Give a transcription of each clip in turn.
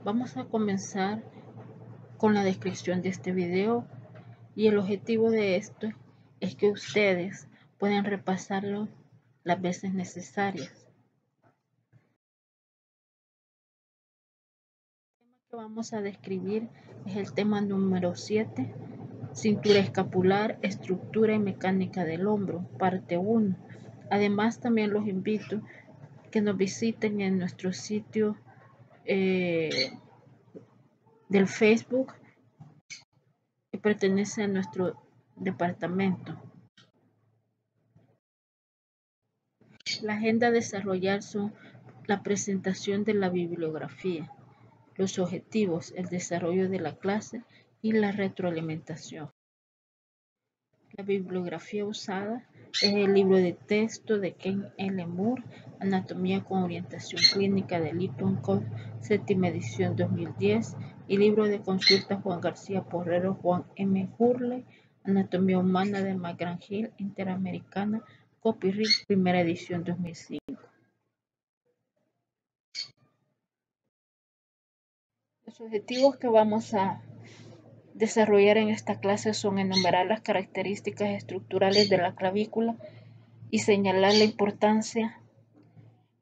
Vamos a comenzar con la descripción de este video y el objetivo de esto es que ustedes puedan repasarlo las veces necesarias. El tema que vamos a describir es el tema número 7, cintura escapular, estructura y mecánica del hombro, parte 1. Además, también los invito a que nos visiten en nuestro sitio del Facebook que pertenece a nuestro departamento. La agenda a desarrollar son la presentación de la bibliografía, los objetivos, el desarrollo de la clase y la retroalimentación. La bibliografía usada es el libro de texto de Ken L. Moore, Anatomía con orientación clínica de Lippincott, séptima edición 2010, y libro de consulta Juan García Porrero, Juan M. Hurley, Anatomía humana de McGraw-Hill, Interamericana, Copyright, primera edición 2005. Los objetivos que vamos a desarrollar en esta clase son enumerar las características estructurales de la clavícula y señalar la importancia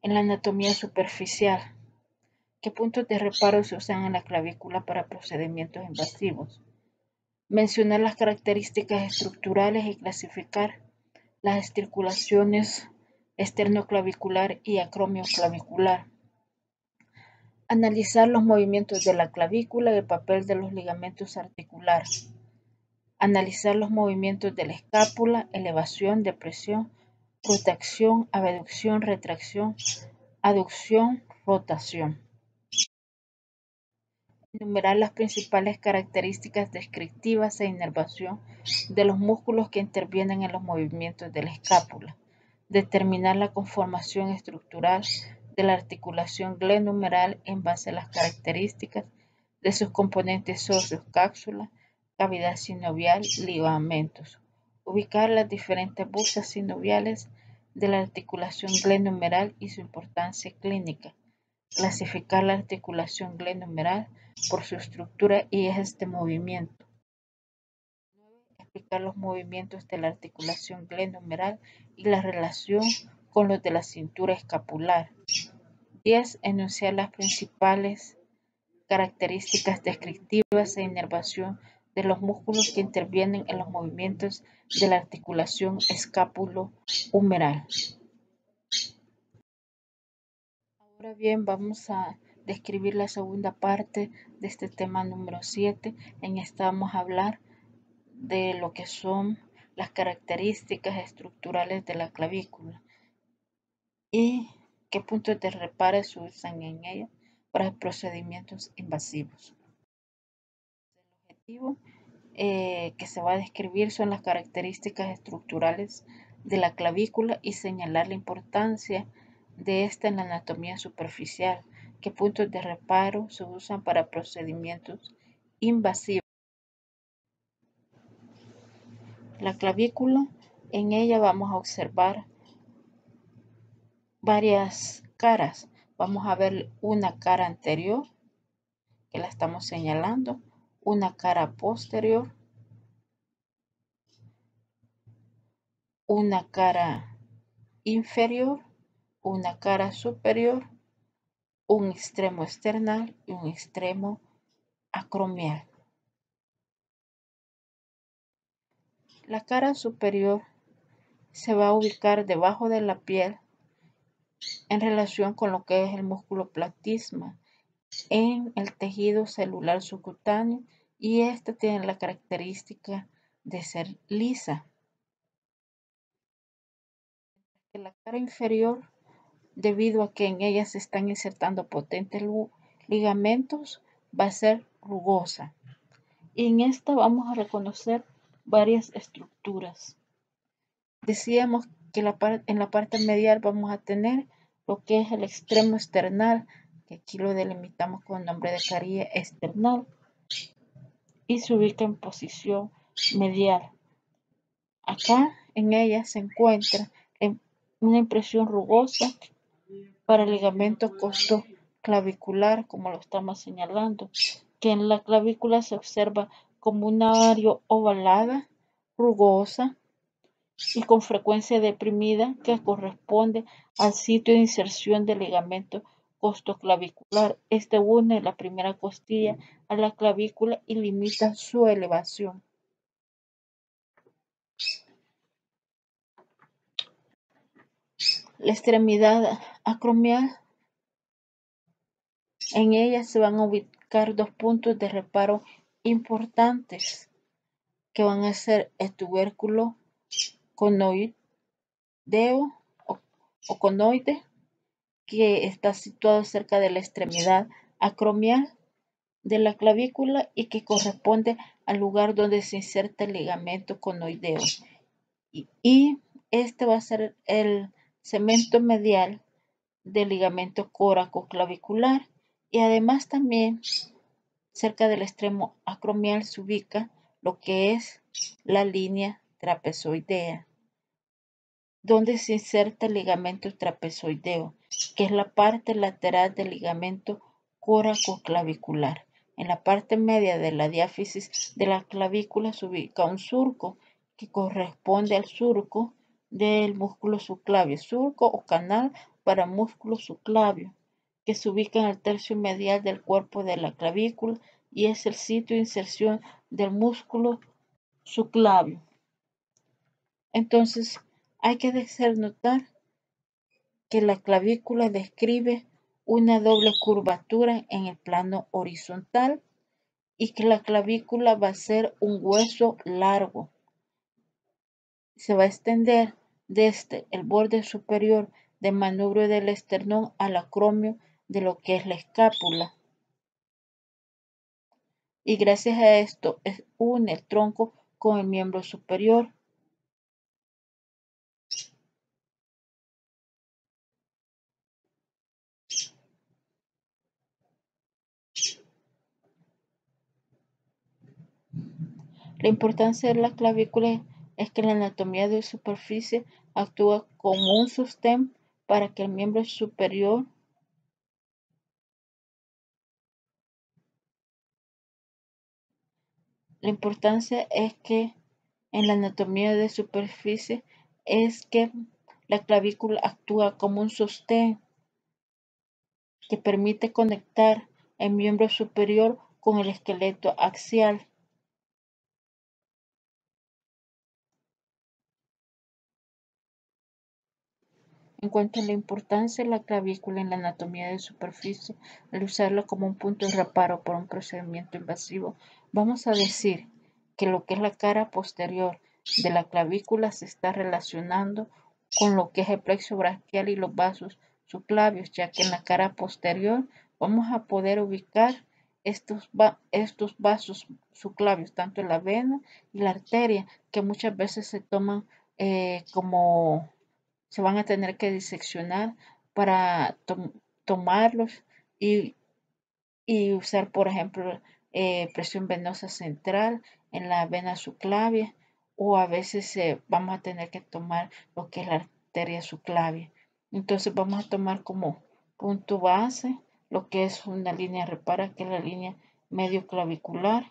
en la anatomía superficial. ¿Qué puntos de reparo se usan en la clavícula para procedimientos invasivos? Mencionar las características estructurales y clasificar las estriculaciones esternoclavicular y acromioclavicular. Analizar los movimientos de la clavícula y el papel de los ligamentos articulares. Analizar los movimientos de la escápula, elevación, depresión, rotación, abducción, retracción, aducción, rotación. Enumerar las principales características descriptivas e inervación de los músculos que intervienen en los movimientos de la escápula. Determinar la conformación estructural de la articulación glenumeral en base a las características de sus componentes óseos, cápsula, cavidad sinovial, ligamentos. Ubicar las diferentes bustas sinoviales de la articulación glenumeral y su importancia clínica. Clasificar la articulación glenumeral por su estructura y ejes de movimiento. Explicar los movimientos de la articulación glenumeral y la relación con los de la cintura escapular. 10. Enunciar las principales características descriptivas e inervación de los músculos que intervienen en los movimientos de la articulación escápulo-humeral. Ahora bien, vamos a describir la segunda parte de este tema número 7. En esta vamos a hablar de lo que son las características estructurales de la clavícula y qué puntos de reparo se usan en ella para procedimientos invasivos. El objetivo que se va a describir son las características estructurales de la clavícula y señalar la importancia de esta en la anatomía superficial, qué puntos de reparo se usan para procedimientos invasivos. La clavícula, en ella vamos a observar varias caras. Vamos a ver una cara anterior, que la estamos señalando, una cara posterior, una cara inferior, una cara superior, un extremo external y un extremo acromial. La cara superior se va a ubicar debajo de la piel en relación con lo que es el músculo platysma en el tejido celular subcutáneo y esta tiene la característica de ser lisa. La cara inferior, debido a que en ella se están insertando potentes ligamentos, va a ser rugosa. Y en esta vamos a reconocer varias estructuras. Decíamos que en la parte medial vamos a tener lo que es el extremo external, que aquí lo delimitamos con el nombre de carilla external, y se ubica en posición medial. Acá en ella se encuentra una impresión rugosa para el ligamento clavicular, como lo estamos señalando, que en la clavícula se observa como una área ovalada, rugosa y con frecuencia deprimida que corresponde al sitio de inserción del ligamento costoclavicular. Este une la primera costilla a la clavícula y limita su elevación. La extremidad acromial, en ella se van a ubicar dos puntos de reparo importantes que van a ser el tubérculo conoideo o conoide, que está situado cerca de la extremidad acromial de la clavícula y que corresponde al lugar donde se inserta el ligamento conoideo. Y este va a ser el cemento medial del ligamento coracoclavicular, y además también cerca del extremo acromial se ubica lo que es la línea trapezoidea, donde se inserta el ligamento trapezoideo, que es la parte lateral del ligamento coracoclavicular. En la parte media de la diáfisis de la clavícula se ubica un surco que corresponde al surco del músculo subclavio, surco o canal para músculo subclavio, que se ubica en el tercio medial del cuerpo de la clavícula y es el sitio de inserción del músculo subclavio. Entonces, hay que hacer notar que la clavícula describe una doble curvatura en el plano horizontal y que la clavícula va a ser un hueso largo. Se va a extender desde el borde superior del manubrio del esternón al acromio de lo que es la escápula. Y gracias a esto une el tronco con el miembro superior. La importancia de la clavícula es que la anatomía de superficie actúa como un sostén para que el miembro superior La importancia es que en la anatomía de superficie es que la clavícula actúa como un sostén que permite conectar el miembro superior con el esqueleto axial. En cuanto a la importancia de la clavícula en la anatomía de superficie, al usarla como un punto de reparo por un procedimiento invasivo, vamos a decir que lo que es la cara posterior de la clavícula se está relacionando con lo que es el plexo braquial y los vasos subclavios, ya que en la cara posterior vamos a poder ubicar estos vasos subclavios, tanto en la vena y la arteria, que muchas veces se toman como se van a tener que diseccionar para tomarlos y, y, usar, por ejemplo, presión venosa central en la vena subclavia, o a veces vamos a tener que tomar lo que es la arteria subclavia. Entonces vamos a tomar como punto base lo que es una línea repara, que es la línea medio clavicular,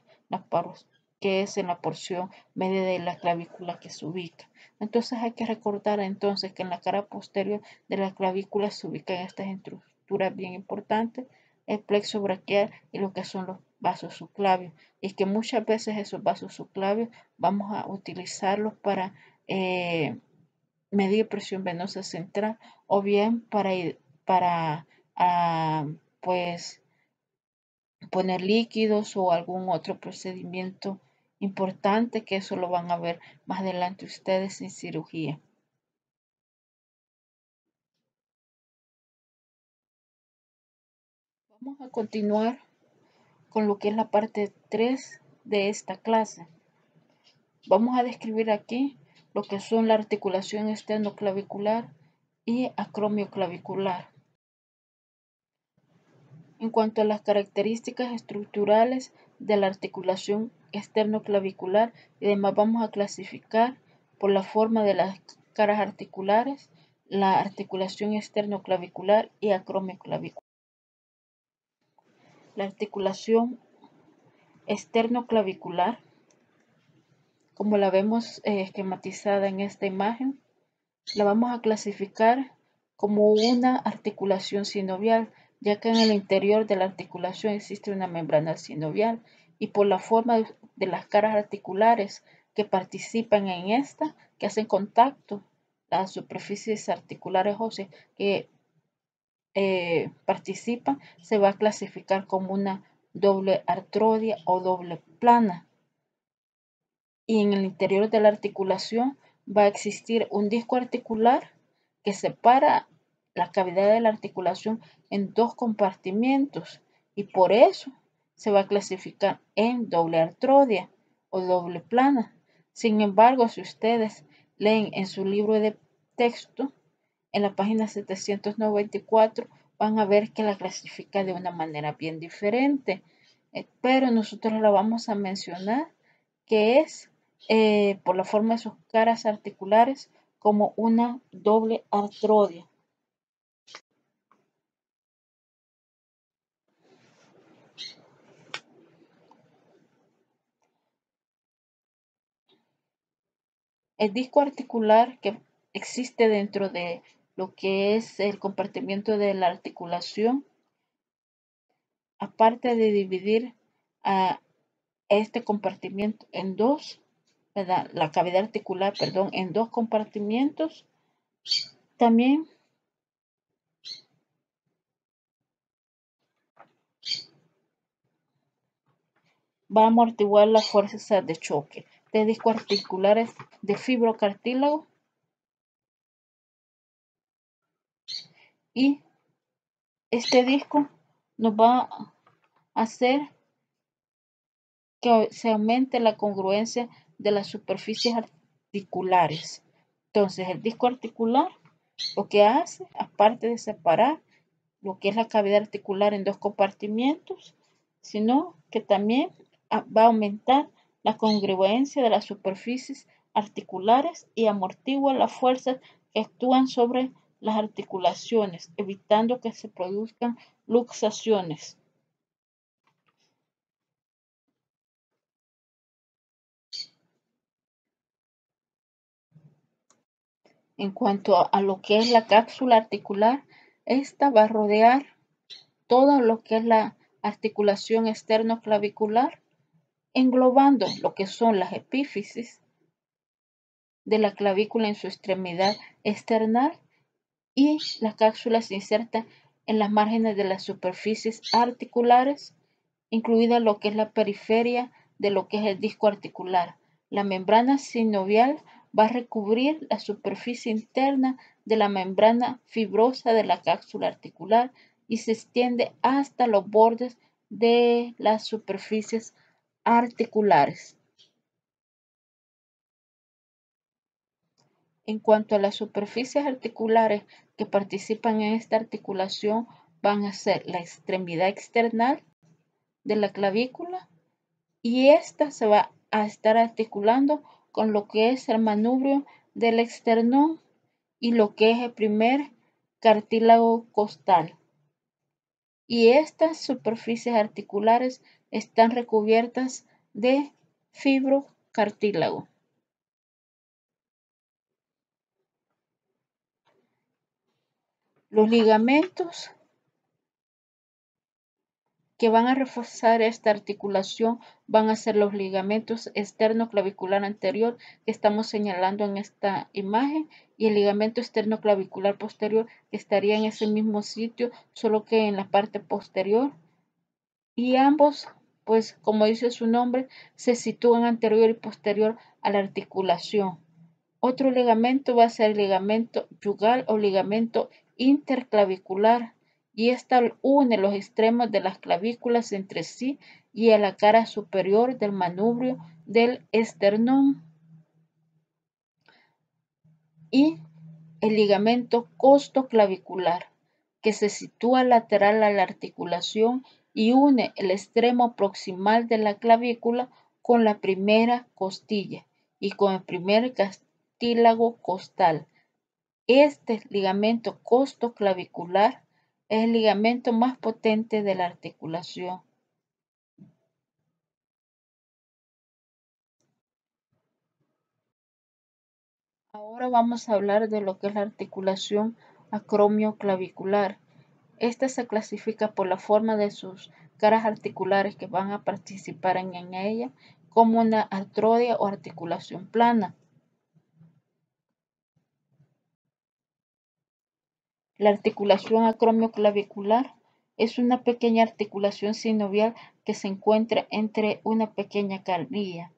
que es en la porción media de la clavícula que se ubica. Entonces hay que recordar entonces que en la cara posterior de la clavícula se ubican estas estructuras bien importantes, el plexo braquial y lo que son los vasos subclavios. Y que muchas veces esos vasos subclavios vamos a utilizarlos para medir presión venosa central o bien para pues poner líquidos o algún otro procedimiento importante, que eso lo van a ver más adelante ustedes en cirugía. Vamos a continuar con lo que es la parte 3 de esta clase. Vamos a describir aquí lo que son la articulación esternoclavicular y acromioclavicular. En cuanto a las características estructurales de la articulación esternoclavicular, y además vamos a clasificar por la forma de las caras articulares, la articulación esternoclavicular y acromioclavicular. La articulación externoclavicular, como la vemos esquematizada en esta imagen, la vamos a clasificar como una articulación sinovial, ya que en el interior de la articulación existe una membrana sinovial y por la forma de las caras articulares que participan en esta, que hacen contacto, las superficies articulares óseas que participan, se va a clasificar como una doble artrodia o doble plana. Y en el interior de la articulación va a existir un disco articular que separa la cavidad de la articulación en dos compartimientos y por eso se va a clasificar en doble artrodia o doble plana. Sin embargo, si ustedes leen en su libro de texto, en la página 794, van a ver que la clasifica de una manera bien diferente, pero nosotros la vamos a mencionar que es por la forma de sus caras articulares como una doble artrodia. El disco articular que existe dentro de lo que es el compartimiento de la articulación, aparte de dividir a este compartimiento en dos, ¿verdad? La cavidad articular, perdón, en dos compartimientos, también va a amortiguar las fuerzas de choque de discos articulares de fibrocartílago y este disco nos va a hacer que se aumente la congruencia de las superficies articulares. Entonces, el disco articular lo que hace, aparte de separar lo que es la cavidad articular en dos compartimientos, sino que también va a aumentar la congruencia de las superficies articulares y amortigua las fuerzas que actúan sobre las articulaciones, evitando que se produzcan luxaciones. En cuanto a lo que es la cápsula articular, esta va a rodear todo lo que es la articulación externoclavicular, englobando lo que son las epífisis de la clavícula en su extremidad external y la cápsula se inserta en las márgenes de las superficies articulares, incluida lo que es la periferia de lo que es el disco articular. La membrana sinovial va a recubrir la superficie interna de la membrana fibrosa de la cápsula articular y se extiende hasta los bordes de las superficies articulares. En cuanto a las superficies articulares que participan en esta articulación, van a ser la extremidad external de la clavícula y esta se va a estar articulando con lo que es el manubrio del esternón y lo que es el primer cartílago costal. Y estas superficies articulares están recubiertas de fibrocartílago. Los ligamentos que van a reforzar esta articulación van a ser los ligamentos externo clavicular anterior que estamos señalando en esta imagen y el ligamento externo clavicular posterior que estaría en ese mismo sitio, solo que en la parte posterior. Y ambos, pues como dice su nombre, se sitúan anterior y posterior a la articulación. Otro ligamento va a ser el ligamento yugal o ligamento interclavicular y esta une los extremos de las clavículas entre sí y a la cara superior del manubrio del esternón. Y el ligamento costoclavicular, que se sitúa lateral a la articulación y une el extremo proximal de la clavícula con la primera costilla y con el primer cartílago costal. Este ligamento costoclavicular es el ligamento más potente de la articulación Ahora vamos a hablar de lo que es la articulación acromioclavicular. Esta se clasifica por la forma de sus caras articulares que van a participar en ella como una artrodia o articulación plana. La articulación acromioclavicular es una pequeña articulación sinovial que se encuentra entre una pequeña canilla.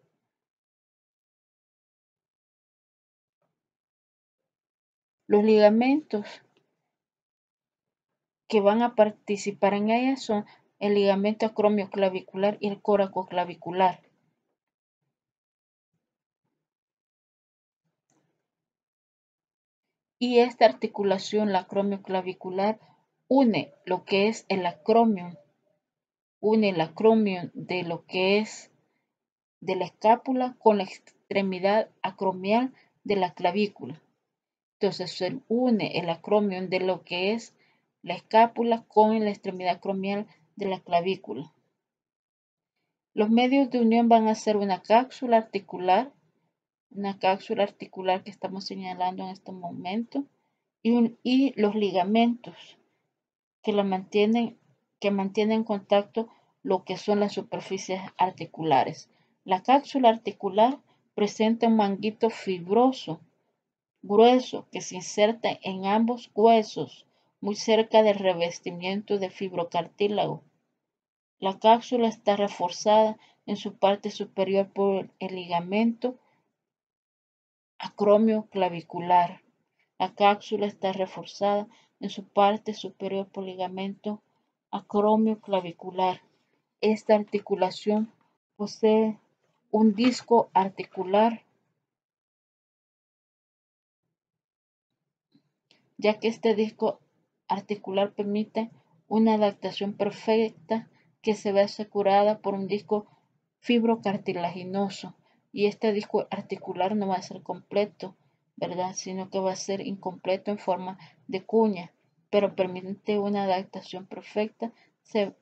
Los ligamentos que van a participar en ella son el ligamento acromioclavicular y el coracoclavicular. Y esta articulación, la acromioclavicular, une lo que es el acromion, une el acromion de lo que es de la escápula con la extremidad acromial de la clavícula. Entonces se une el acromion de lo que es la escápula con la extremidad acromial de la clavícula. Los medios de unión van a ser una cápsula articular que estamos señalando en este momento, y los ligamentos que mantienen en contacto lo que son las superficies articulares. La cápsula articular presenta un manguito fibroso, grueso, que se inserta en ambos huesos, muy cerca del revestimiento de fibrocartílago. La cápsula está reforzada en su parte superior por el ligamento acromioclavicular. La cápsula está reforzada en su parte superior por ligamento acromioclavicular. Esta articulación posee un disco articular, ya que este disco articular permite una adaptación perfecta que se ve asegurada por un disco fibrocartilaginoso. Y este disco articular no va a ser completo, ¿verdad? Sino que va a ser incompleto en forma de cuña, pero permite una adaptación perfecta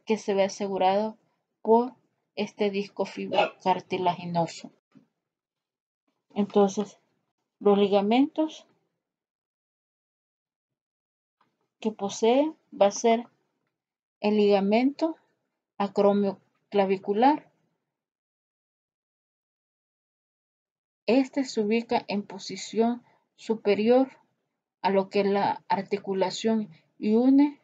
que se ve asegurado por este disco fibrocartilaginoso. Entonces, los ligamentos que posee va a ser el ligamento acromioclavicular. Este se ubica en posición superior a lo que es la articulación y une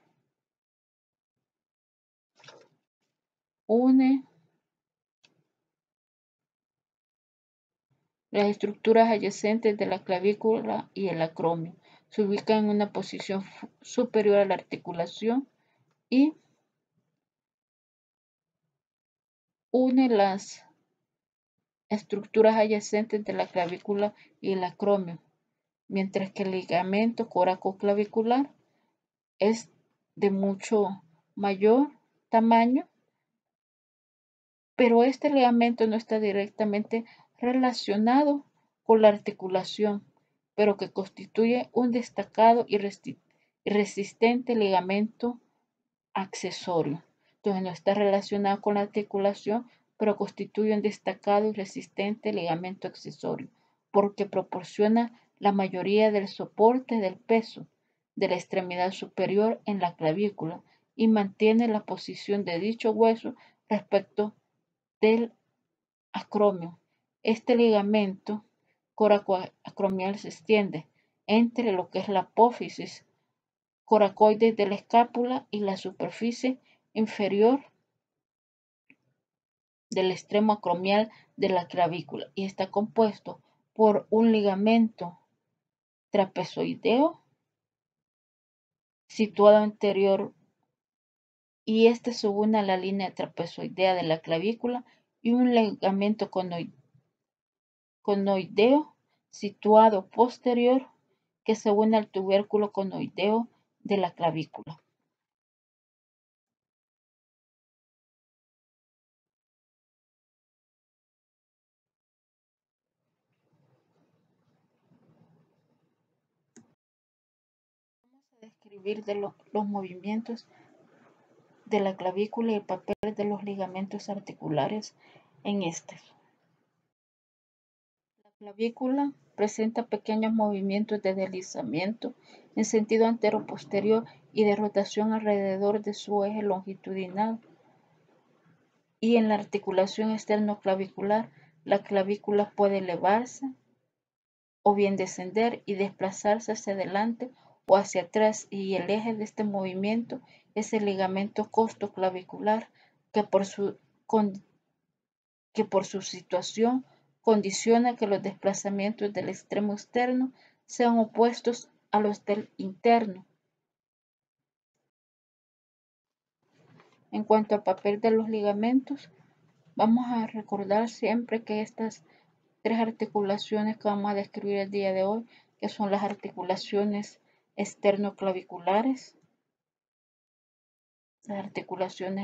las estructuras adyacentes de la clavícula y el acromio. Se ubica en una posición superior a la articulación y une las estructuras adyacentes de la clavícula y el acromio, mientras que el ligamento coracoclavicular es de mucho mayor tamaño, pero este ligamento no está directamente relacionado con la articulación, pero que constituye un destacado y resistente ligamento accesorio. Entonces no está relacionado con la articulación, pero constituye un destacado y resistente ligamento accesorio, porque proporciona la mayoría del soporte del peso de la extremidad superior en la clavícula y mantiene la posición de dicho hueso respecto del acromio. Este ligamento coracoacromial se extiende entre lo que es la apófisis coracoides de la escápula y la superficie inferior del extremo acromial de la clavícula y está compuesto por un ligamento trapezoideo situado anterior y este se une a la línea trapezoidea de la clavícula y un ligamento conoideo situado posterior que se une al tubérculo conoideo de la clavícula. Vamos a describir los movimientos de la clavícula y el papel de los ligamentos articulares en este. La clavícula presenta pequeños movimientos de deslizamiento en sentido antero-posterior y de rotación alrededor de su eje longitudinal. Y en la articulación externo-clavicular, la clavícula puede elevarse o bien descender y desplazarse hacia adelante o hacia atrás, y el eje de este movimiento es el ligamento costoclavicular, que por su situación condiciona que los desplazamientos del extremo externo sean opuestos a los del interno. En cuanto al papel de los ligamentos, vamos a recordar siempre que estas tres articulaciones que vamos a describir el día de hoy, que son las articulaciones externoclaviculares, la articulación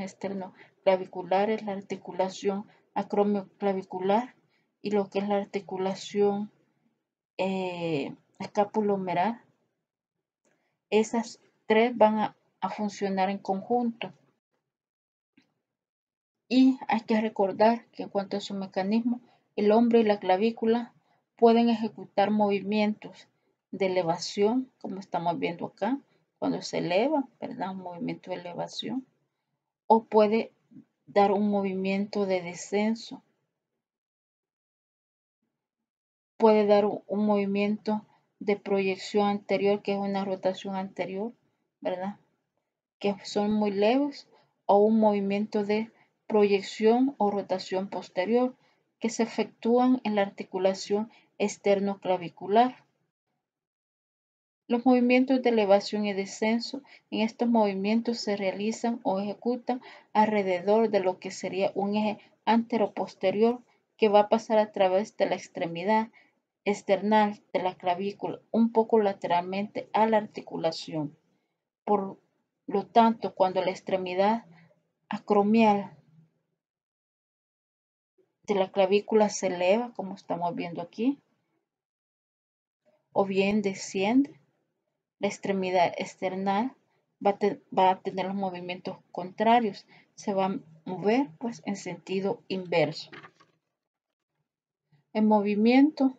acromioclavicular y lo que es la articulación escapulohumeral. Esas tres van a funcionar en conjunto. Y hay que recordar que en cuanto a su mecanismo, el hombro y la clavícula pueden ejecutar movimientos de elevación, como estamos viendo acá, cuando se eleva, ¿verdad? Un movimiento de elevación. O puede dar un movimiento de descenso. Puede dar un movimiento de proyección anterior, que es una rotación anterior, ¿verdad? Que son muy leves, o un movimiento de proyección o rotación posterior, que se efectúan en la articulación externoclavicular. Los movimientos de elevación y descenso, en estos movimientos se realizan o ejecutan alrededor de lo que sería un eje anteroposterior que va a pasar a través de la extremidad external de la clavícula, un poco lateralmente a la articulación. Por lo tanto, cuando la extremidad acromial de la clavícula se eleva, como estamos viendo aquí, o bien desciende, la extremidad external va a tener los movimientos contrarios, se va a mover pues en sentido inverso. El movimiento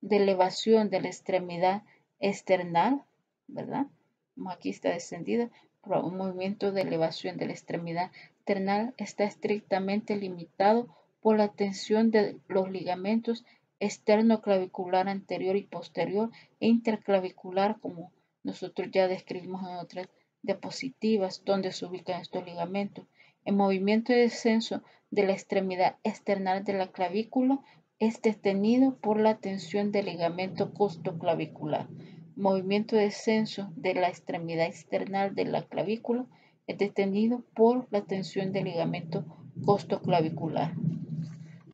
de elevación de la extremidad external, ¿verdad? Como aquí está descendida, pero un movimiento de elevación de la extremidad external está estrictamente limitado por la tensión de los ligamentos externo-clavicular anterior y posterior e interclavicular, como nosotros ya describimos en otras diapositivas donde se ubican estos ligamentos. El movimiento de descenso de la extremidad external de la clavícula es detenido por la tensión del ligamento costoclavicular. Movimiento de descenso de la extremidad external de la clavícula es detenido por la tensión del ligamento costoclavicular.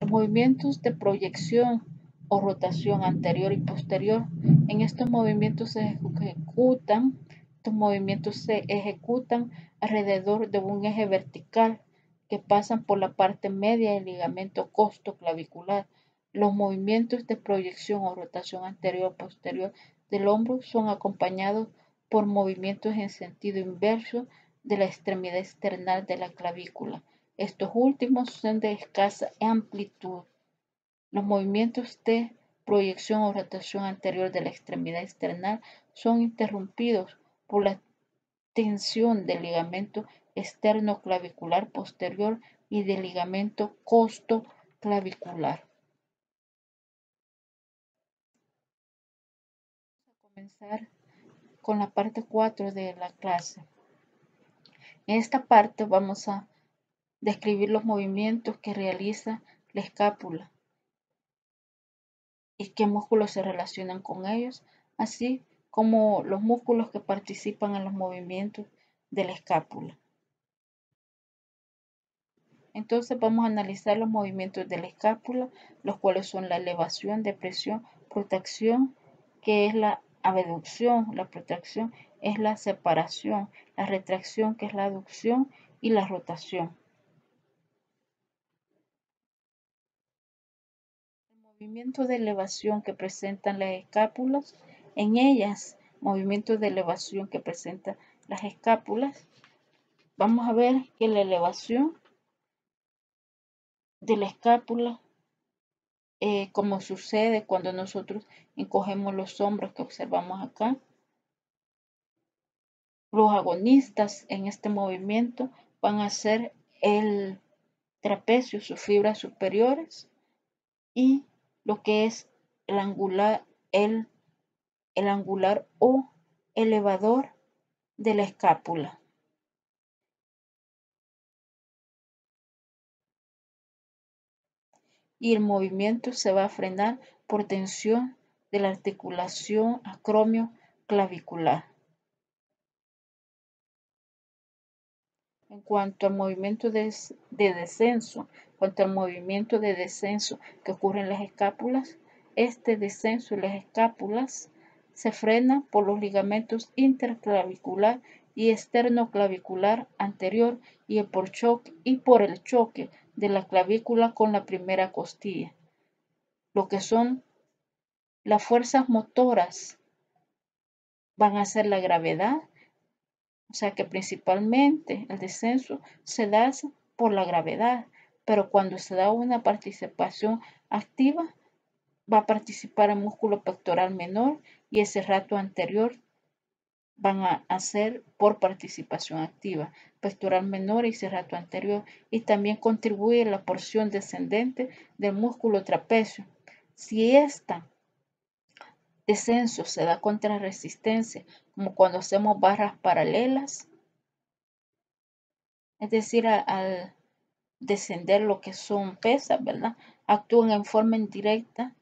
Los movimientos de proyección o rotación anterior y posterior, en estos movimientos se ejecutan alrededor de un eje vertical que pasan por la parte media del ligamento costoclavicular. Los movimientos de proyección o rotación anterior o posterior del hombro son acompañados por movimientos en sentido inverso de la extremidad external de la clavícula. Estos últimos son de escasa amplitud. Los movimientos de proyección o rotación anterior de la extremidad external son interrumpidos por la tensión del ligamento externo clavicular posterior y del ligamento costoclavicular. Vamos a comenzar con la parte 4 de la clase. En esta parte vamos a describir los movimientos que realiza la escápula y qué músculos se relacionan con ellos, así como los músculos que participan en los movimientos de la escápula. Entonces vamos a analizar los movimientos de la escápula, los cuales son la elevación, depresión, protracción, que es la abducción, la protracción es la separación, la retracción, que es la aducción, y la rotación. El movimiento de elevación que presentan las escápulas, en ellas, movimientos de elevación que presentan las escápulas, vamos a ver que la elevación de la escápula como sucede cuando nosotros encogemos los hombros que observamos acá. Los agonistas en este movimiento van a ser el trapecio, sus fibras superiores, y lo que es el angular o elevador de la escápula. Y el movimiento se va a frenar por tensión de la articulación acromio-clavicular. En cuanto al movimiento de descenso, que ocurre en las escápulas, este descenso en las escápulas se frena por los ligamentos interclavicular y esternoclavicular anterior y por el choque de la clavícula con la primera costilla. Lo que son las fuerzas motoras van a ser la gravedad, o sea que principalmente el descenso se da por la gravedad, pero cuando se da una participación activa, va a participar el músculo pectoral menor y ese rato anterior van a hacer por participación activa, pectoral menor y ese rato anterior, y también contribuye la porción descendente del músculo trapecio. Si esta descenso se da contra resistencia, como cuando hacemos barras paralelas, es decir, al descender lo que son pesas, ¿verdad? Actúan en forma indirecta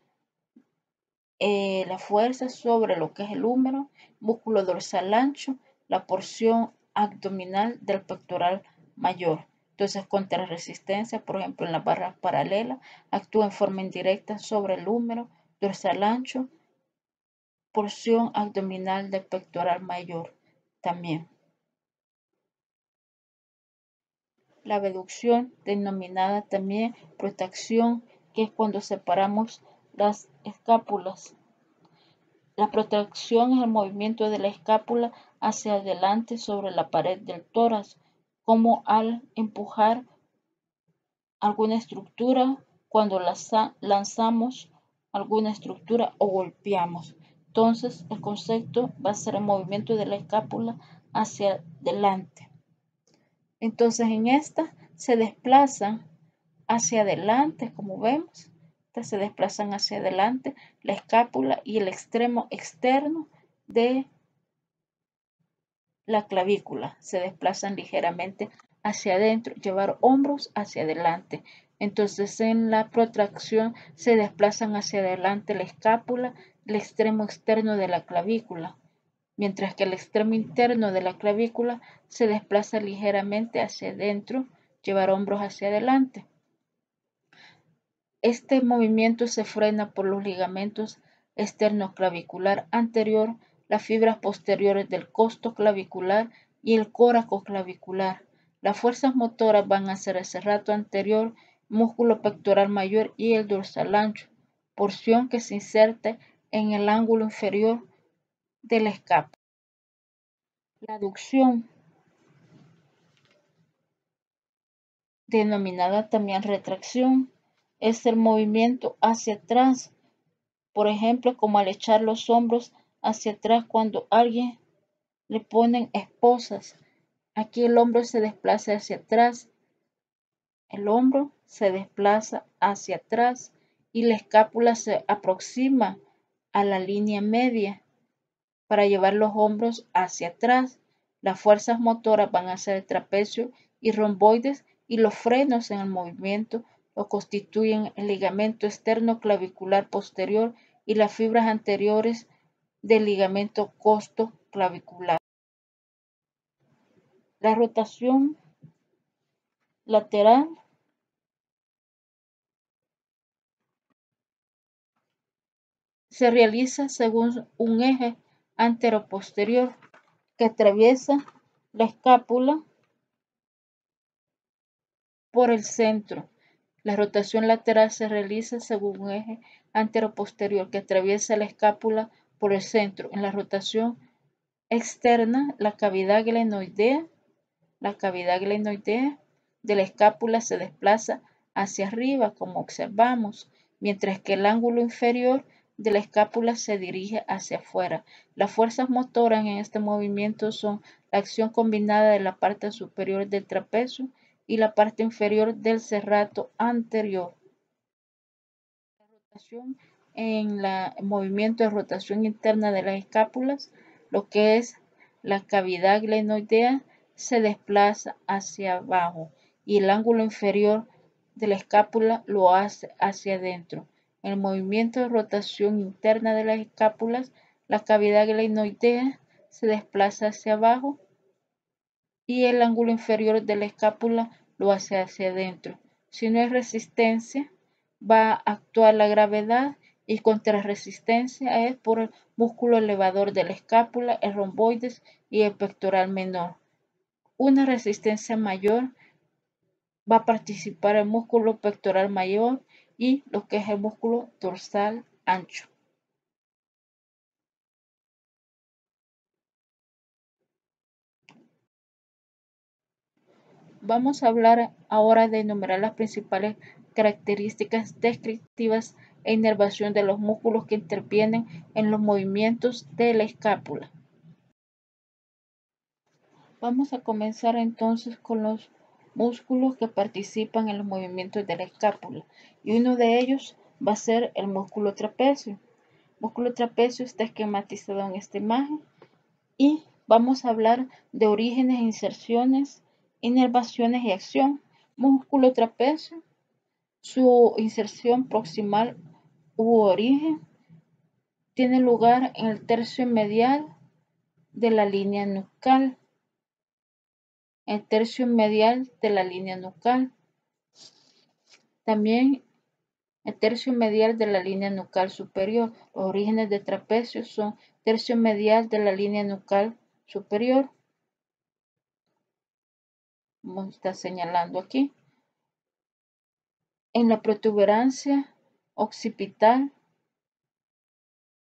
la fuerza sobre lo que es el húmero, músculo dorsal ancho, la porción abdominal del pectoral mayor. Entonces, contra resistencia, por ejemplo, en las barras paralelas, actúa en forma indirecta sobre el húmero, dorsal ancho, porción abdominal del pectoral mayor también. La abducción, denominada también protracción, que es cuando separamos las escápulas. La protracción es el movimiento de la escápula hacia adelante sobre la pared del tórax, como al empujar alguna estructura cuando lanzamos alguna estructura o golpeamos. Entonces, el concepto va a ser el movimiento de la escápula hacia adelante. Entonces, en esta se desplazan hacia adelante, como vemos. Estas se desplazan hacia adelante la escápula y el extremo externo de la clavícula. Se desplazan ligeramente hacia adentro, llevar hombros hacia adelante. Entonces, en la protracción se desplazan hacia adelante la escápula, el extremo externo de la clavícula, mientras que el extremo interno de la clavícula se desplaza ligeramente hacia adentro, llevar hombros hacia adelante. Este movimiento se frena por los ligamentos esternoclavicular anterior, las fibras posteriores del costoclavicular y el coracoclavicular. Las fuerzas motoras van a ser el serrato anterior, músculo pectoral mayor y el dorsal ancho, porción que se inserta en el ángulo inferior de la escápula. La aducción, denominada también retracción, es el movimiento hacia atrás, por ejemplo, como al echar los hombros hacia atrás cuando a alguien le ponen esposas. Aquí el hombro se desplaza hacia atrás, el hombro se desplaza hacia atrás y la escápula se aproxima a la línea media para llevar los hombros hacia atrás. Las fuerzas motoras van a ser el trapecio y romboides y los frenos en el movimiento lo constituyen el ligamento esternoclavicular posterior y las fibras anteriores del ligamento costoclavicular. La rotación lateral se realiza según un eje anteroposterior que atraviesa la escápula por el centro. La rotación lateral se realiza según un eje anteroposterior que atraviesa la escápula por el centro. En la rotación externa, la cavidad glenoidea de la escápula se desplaza hacia arriba, como observamos, mientras que el ángulo inferior de la escápula se dirige hacia afuera. Las fuerzas motoras en este movimiento son la acción combinada de la parte superior del trapecio y la parte inferior del serrato anterior. En el movimiento de rotación interna de las escápulas, lo que es la cavidad glenoidea se desplaza hacia abajo y el ángulo inferior de la escápula lo hace hacia adentro. En el movimiento de rotación interna de las escápulas, la cavidad glenoidea se desplaza hacia abajo y el ángulo inferior de la escápula lo hace hacia adentro. Si no hay resistencia, va a actuar la gravedad y contrarresistencia es por el músculo elevador de la escápula, el romboides y el pectoral menor. Una resistencia mayor va a participar el músculo pectoral mayor y lo que es el músculo dorsal ancho. Vamos a hablar ahora de enumerar las principales características descriptivas e inervación de los músculos que intervienen en los movimientos de la escápula. Vamos a comenzar entonces con los músculos que participan en los movimientos de la escápula y uno de ellos va a ser el músculo trapecio. El músculo trapecio está esquematizado en esta imagen y vamos a hablar de orígenes, inserciones, inervaciones y acción. Músculo trapecio, su inserción proximal u origen tiene lugar en el tercio medial de la línea nucal. El tercio medial de la línea nucal. También el tercio medial de la línea nucal superior. Los orígenes de trapecio son tercio medial de la línea nucal superior. Como está señalando aquí. En la protuberancia occipital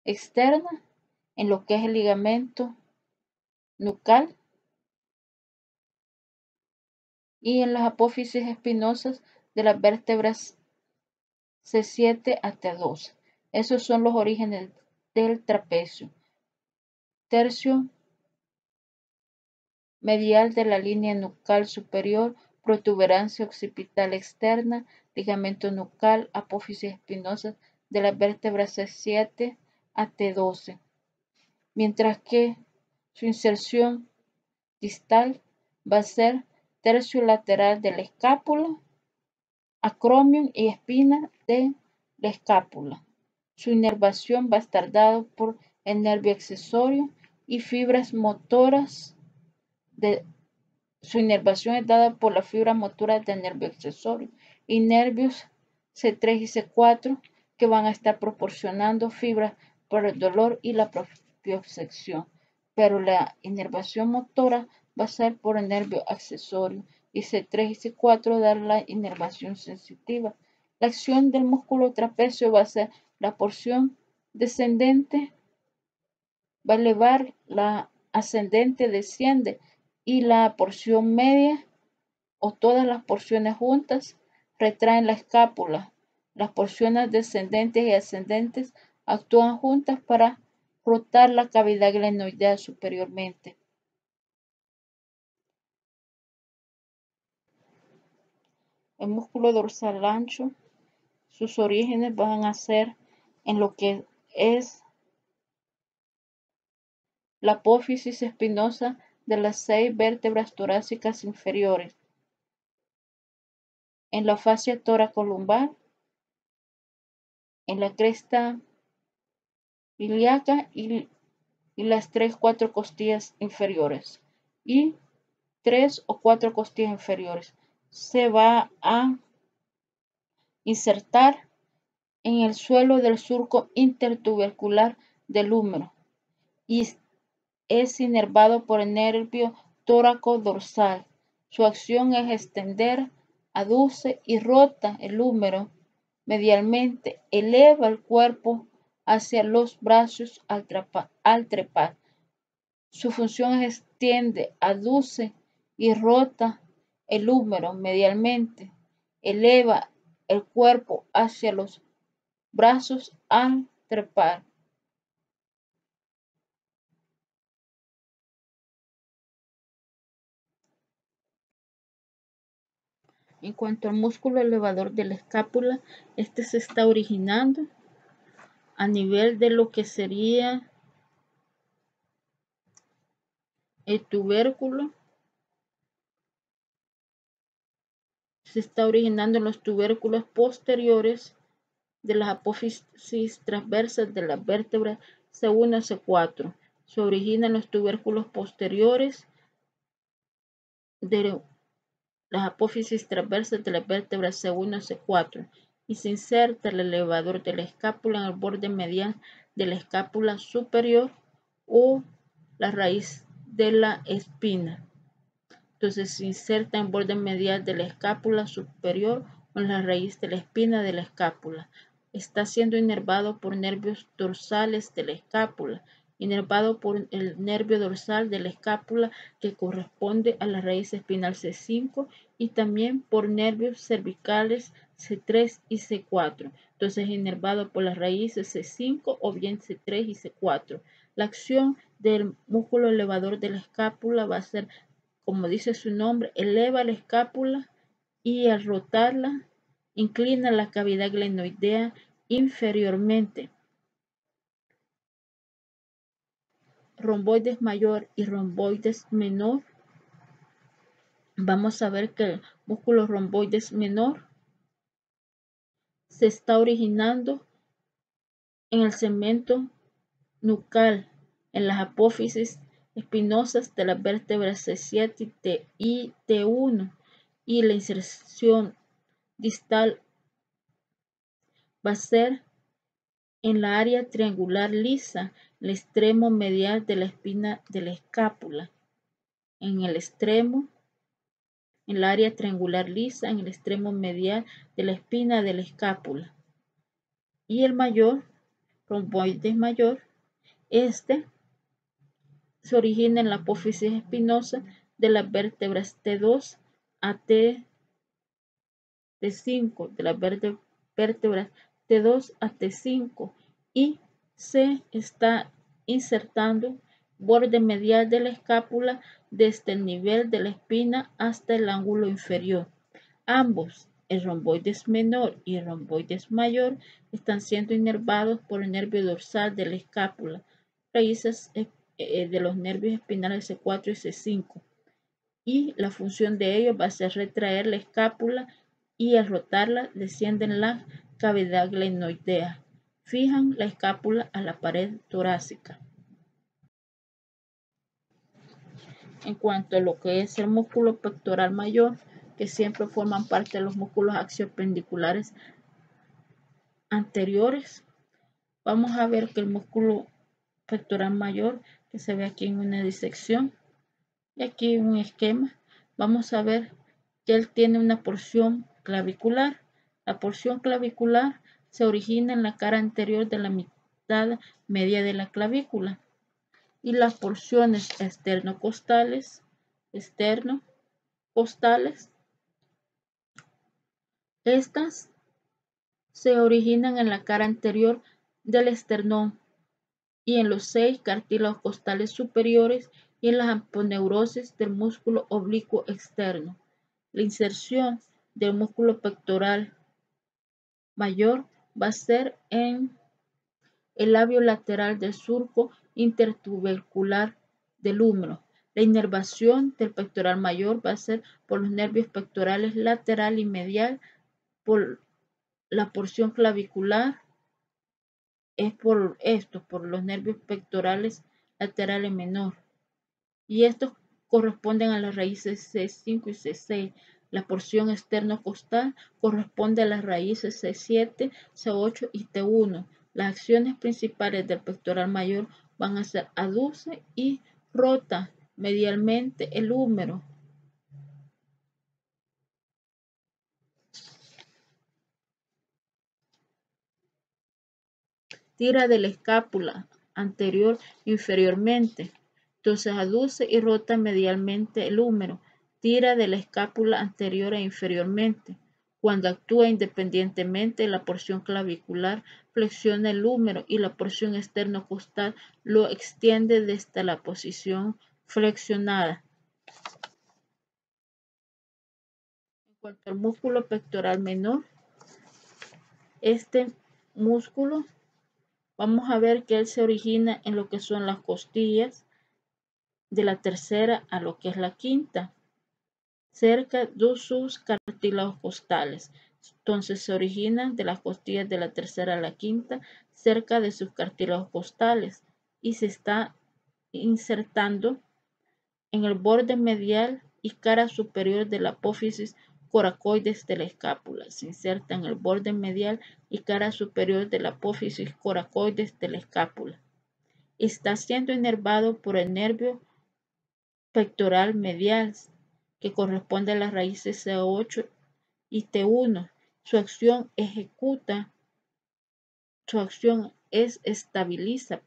externa, en lo que es el ligamento nucal y en las apófisis espinosas de las vértebras C7 a T12. Esos son los orígenes del trapecio. Tercio medial de la línea nucal superior, protuberancia occipital externa, ligamento nucal, apófisis espinosas de las vértebras C7 a T12. Mientras que su inserción distal va a ser tercio lateral de la escápula, acromion y espina de la escápula. Su inervación va a estar dada por el nervio accesorio y fibras motoras su inervación es dada por las fibras motoras del nervio accesorio y nervios C3 y C4 que van a estar proporcionando fibras para el dolor y la propiocepción. Pero la inervación motora va a ser por el nervio accesorio y C3 y C4 dar la inervación sensitiva. La acción del músculo trapecio va a ser la porción descendente, va a elevar, la ascendente desciende y la porción media o todas las porciones juntas retraen la escápula. Las porciones descendentes y ascendentes actúan juntas para rotar la cavidad glenoidea superiormente. El músculo dorsal ancho, sus orígenes van a ser en lo que es la apófisis espinosa de las 6 vértebras torácicas inferiores, en la fascia toracolumbar, en la cresta ilíaca y las 3-4 costillas inferiores y 3 o 4 costillas inferiores. Se va a insertar en el suelo del surco intertubercular del húmero y es inervado por el nervio tóraco-dorsal. Su acción es extender, aduce y rota el húmero medialmente, eleva el cuerpo hacia los brazos al trepar. Su función es extiende, aduce y rota el húmero medialmente, eleva el cuerpo hacia los brazos al trepar. En cuanto al músculo elevador de la escápula, este se está originando a nivel de lo que sería el tubérculo. Se está originando en los tubérculos posteriores de las apófisis transversas de las vértebras C1 y C4. Se origina en los tubérculos posteriores de las apófisis transversas de las vértebras C1 y C4 y se inserta el elevador de la escápula en el borde medial de la escápula superior o la raíz de la espina. Entonces se inserta en el borde medial de la escápula superior o en la raíz de la espina de la escápula. Está siendo inervado por nervios dorsales de la escápula, inervado por el nervio dorsal de la escápula que corresponde a la raíz espinal C5 y también por nervios cervicales C3 y C4. Entonces inervado por las raíces C5 o bien C3 y C4. La acción del músculo elevador de la escápula va a ser, como dice su nombre, eleva la escápula y al rotarla inclina la cavidad glenoidea inferiormente. Romboides mayor y romboides menor. Vamos a ver que el músculo romboides menor se está originando en el segmento nucal, en las apófisis espinosas de las vértebras C7 y T1 y la inserción distal va a ser en la área triangular lisa, el extremo medial de la espina de la escápula. En el área triangular lisa, en el extremo medial de la espina de la escápula. Y el mayor, romboides mayor, este se origina en la apófisis espinosa de las vértebras T2 a T5, de las vértebras T2 a T5 y se está insertando borde medial de la escápula desde el nivel de la espina hasta el ángulo inferior. Ambos, el romboides menor y el romboides mayor, están siendo inervados por el nervio dorsal de la escápula, raíces de los nervios espinales C4 y C5. Y la función de ellos va a ser retraer la escápula y al rotarla descienden la cavidad glenoidea. Fijan la escápula a la pared torácica. En cuanto a lo que es el músculo pectoral mayor, que siempre forman parte de los músculos axiopendiculares anteriores, vamos a ver que el músculo pectoral mayor, que se ve aquí en una disección y aquí en un esquema, vamos a ver que él tiene una porción clavicular. La porción clavicular se origina en la cara anterior de la mitad media de la clavícula y las porciones esternocostales, estas se originan en la cara anterior del esternón y en los 6 cartílagos costales superiores y en las aponeurosis del músculo oblicuo externo. La inserción del músculo pectoral mayor va a ser en el labio lateral del surco intertubercular del húmero. La inervación del pectoral mayor va a ser por los nervios pectorales lateral y medial, por la porción clavicular, es por los nervios pectorales laterales menor. Y estos corresponden a las raíces C5 y C6. La porción externo-costal corresponde a las raíces C7, C8 y T1. Las acciones principales del pectoral mayor van a ser aduce y rota medialmente el húmero. Tira de la escápula anterior inferiormente. Entonces aduce y rota medialmente el húmero. Tira de la escápula anterior e inferiormente. Cuando actúa independientemente, la porción clavicular flexiona el húmero y la porción externo-costal lo extiende desde la posición flexionada. En cuanto al músculo pectoral menor, este músculo, vamos a ver que él se origina en lo que son las costillas de la tercera a lo que es la quinta, cerca de sus cartílagos costales. Entonces se origina de las costillas de la tercera a la quinta, cerca de sus cartílagos costales, y se está insertando en el borde medial y cara superior de la apófisis coracoides de la escápula. Se inserta en el borde medial y cara superior de la apófisis coracoides de la escápula. Está siendo inervado por el nervio pectoral medial, que corresponde a las raíces C8 y T1. Su acción estabiliza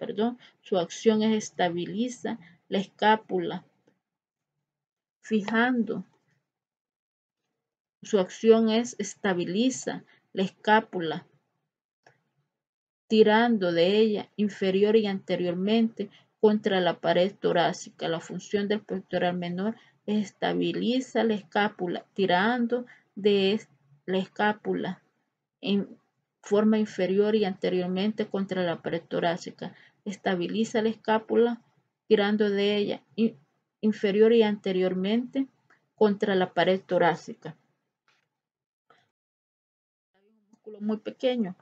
la escápula, fijando. Su acción estabiliza la escápula, tirando de ella inferior y anteriormente contra la pared torácica. La función del pectoral menor estabiliza la escápula, tirando de la escápula en forma inferior y anteriormente contra la pared torácica. Estabiliza la escápula, tirando de ella inferior y anteriormente contra la pared torácica. Un músculo muy pequeño.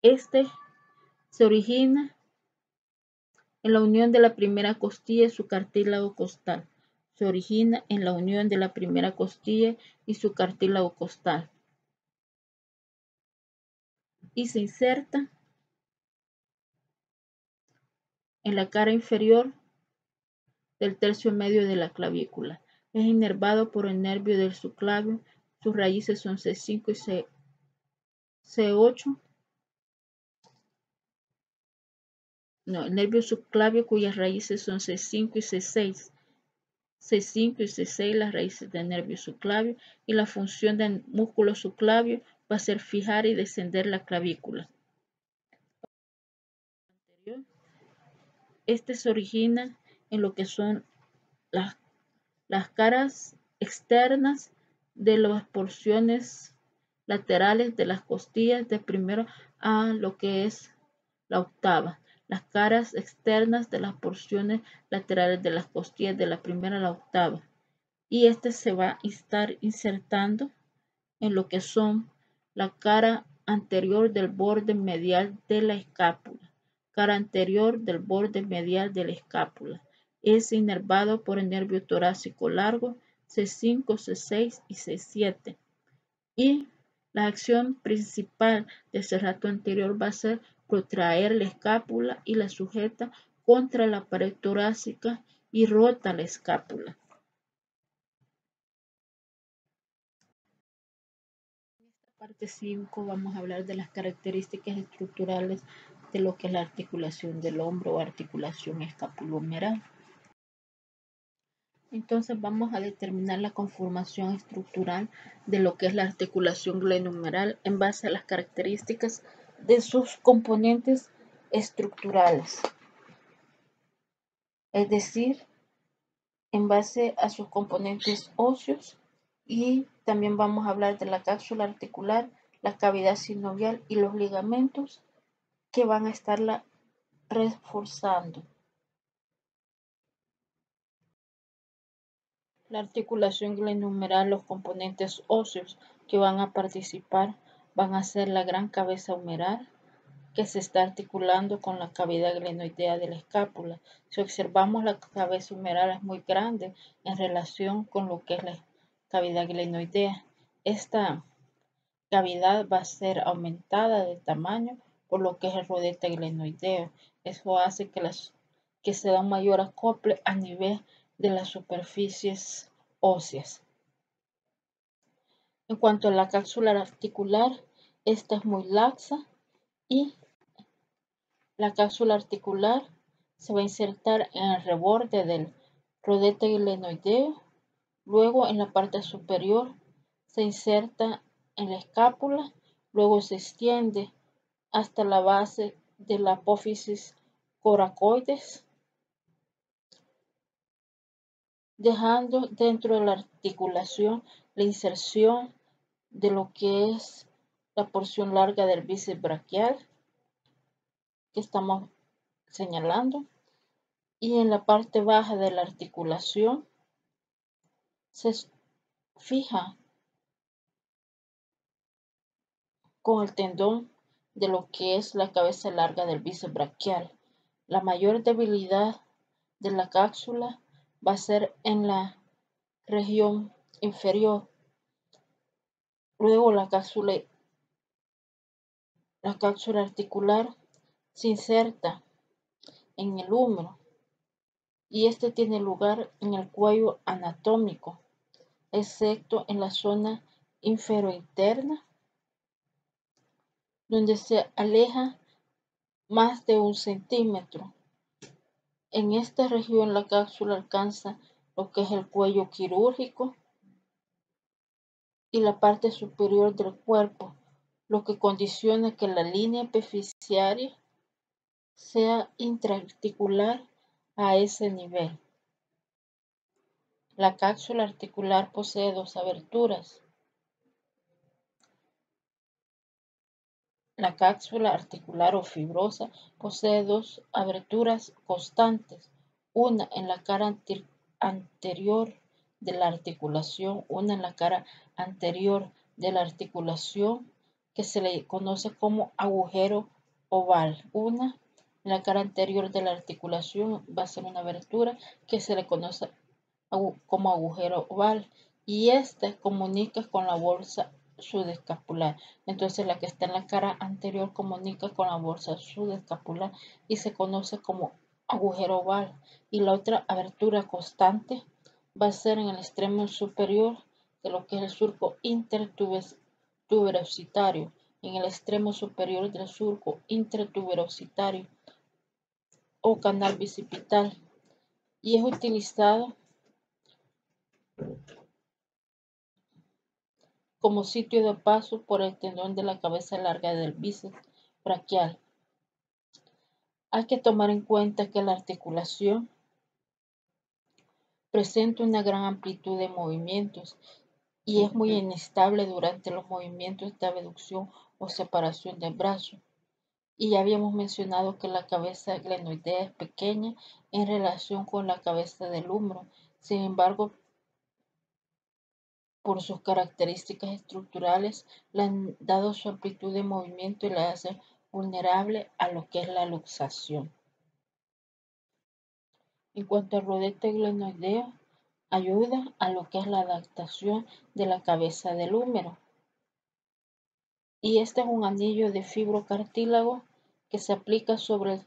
Este se origina en la unión de la primera costilla y su cartílago costal. Se origina en la unión de la primera costilla y su cartílago costal. Y se inserta en la cara inferior del tercio medio de la clavícula. Es inervado por el nervio del subclavio. Sus raíces son C5 y C8. No, el nervio subclavio cuyas raíces son C5 y C6. C5 y C6 las raíces del nervio subclavio, y la función del músculo subclavio va a ser fijar y descender la clavícula. Este se origina en lo que son las caras externas de las porciones laterales de las costillas de primero a lo que es la octava. Las caras externas de las porciones laterales de las costillas de la primera a la octava. Y este se va a estar insertando en lo que son la cara anterior del borde medial de la escápula. Cara anterior del borde medial de la escápula. Es inervado por el nervio torácico largo C5, C6 y C7. Y la acción principal de cerrato anterior va a ser protraer la escápula y la sujeta contra la pared torácica y rota la escápula. En esta parte 5 vamos a hablar de las características estructurales de lo que es la articulación del hombro o articulación escapulohumeral. Entonces vamos a determinar la conformación estructural de lo que es la articulación glenohumeral en base a las características de sus componentes estructurales. Es decir, en base a sus componentes óseos, y también vamos a hablar de la cápsula articular, la cavidad sinovial y los ligamentos que van a estarla reforzando. La articulación glenohumeral, los componentes óseos que van a participar van a ser la gran cabeza humeral, que se está articulando con la cavidad glenoidea de la escápula. Si observamos, la cabeza humeral es muy grande en relación con lo que es la cavidad glenoidea. Esta cavidad va a ser aumentada de tamaño por lo que es el rodete glenoideo. Eso hace que se da un mayor acople a nivel de las superficies óseas. En cuanto a la cápsula articular, esta es muy laxa y la cápsula articular se va a insertar en el reborde del rodete glenoideo Luego en la parte superior se inserta en la escápula, luego se extiende hasta la base de la apófisis coracoides, dejando dentro de la articulación la inserción de lo que es la porción larga del bíceps braquial que estamos señalando, y en la parte baja de la articulación se fija con el tendón de lo que es la cabeza larga del bíceps braquial. La mayor debilidad de la cápsula va a ser en la región inferior. Luego la cápsula articular se inserta en el húmero y este tiene lugar en el cuello anatómico, excepto en la zona inferointerna, donde se aleja más de 1 centímetro. En esta región la cápsula alcanza lo que es el cuello quirúrgico y la parte superior del cuerpo, lo que condiciona que la línea epifisiaria sea intraarticular a ese nivel. La cápsula articular posee 2 aberturas. La cápsula articular o fibrosa posee 2 aberturas constantes, una en la cara anterior de la articulación, una en la cara anterior de la articulación, que se le conoce como agujero oval. Una en la cara anterior de la articulación va a ser una abertura que se le conoce como agujero oval, y esta comunica con la bolsa subescapular. Entonces la que está en la cara anterior comunica con la bolsa subescapular y se conoce como agujero oval. Y la otra abertura constante va a ser en el extremo superior de lo que es el surco intertuberositario, en el extremo superior del surco intertuberositario o canal bicipital, y es utilizado como sitio de paso por el tendón de la cabeza larga del bíceps braquial. Hay que tomar en cuenta que la articulación presenta una gran amplitud de movimientos y es muy inestable durante los movimientos de abducción o separación del brazo. Y ya habíamos mencionado que la cabeza glenoidea es pequeña en relación con la cabeza del húmero. Sin embargo, por sus características estructurales, le han dado su amplitud de movimiento y la hace vulnerable a lo que es la luxación. En cuanto al rodete glenoideo, ayuda a lo que es la adaptación de la cabeza del húmero. Y este es un anillo de fibrocartílago que se aplica sobre el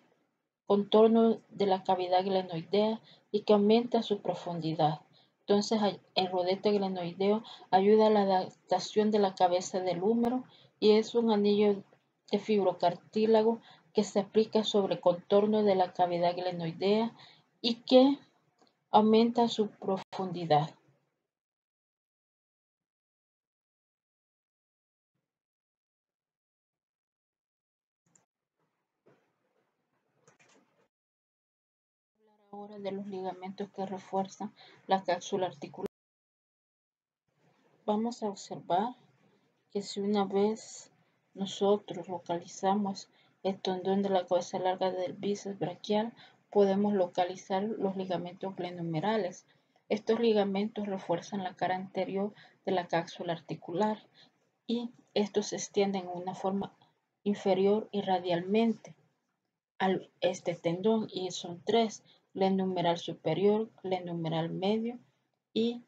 contorno de la cavidad glenoidea y que aumenta su profundidad. Entonces, el rodete glenoideo ayuda a la adaptación de la cabeza del húmero y es un anillo de fibrocartílago que se aplica sobre el contorno de la cavidad glenoidea y que aumenta su profundidad. Ahora de los ligamentos que refuerzan la cápsula articular. Vamos a observar que si una vez nosotros localizamos el tendón de la cabeza larga del bíceps braquial, podemos localizar los ligamentos glenohumerales. Estos ligamentos refuerzan la cara anterior de la cápsula articular y estos se extienden en una forma inferior y radialmente a este tendón, y son 3: glenohumeral superior, glenohumeral medio y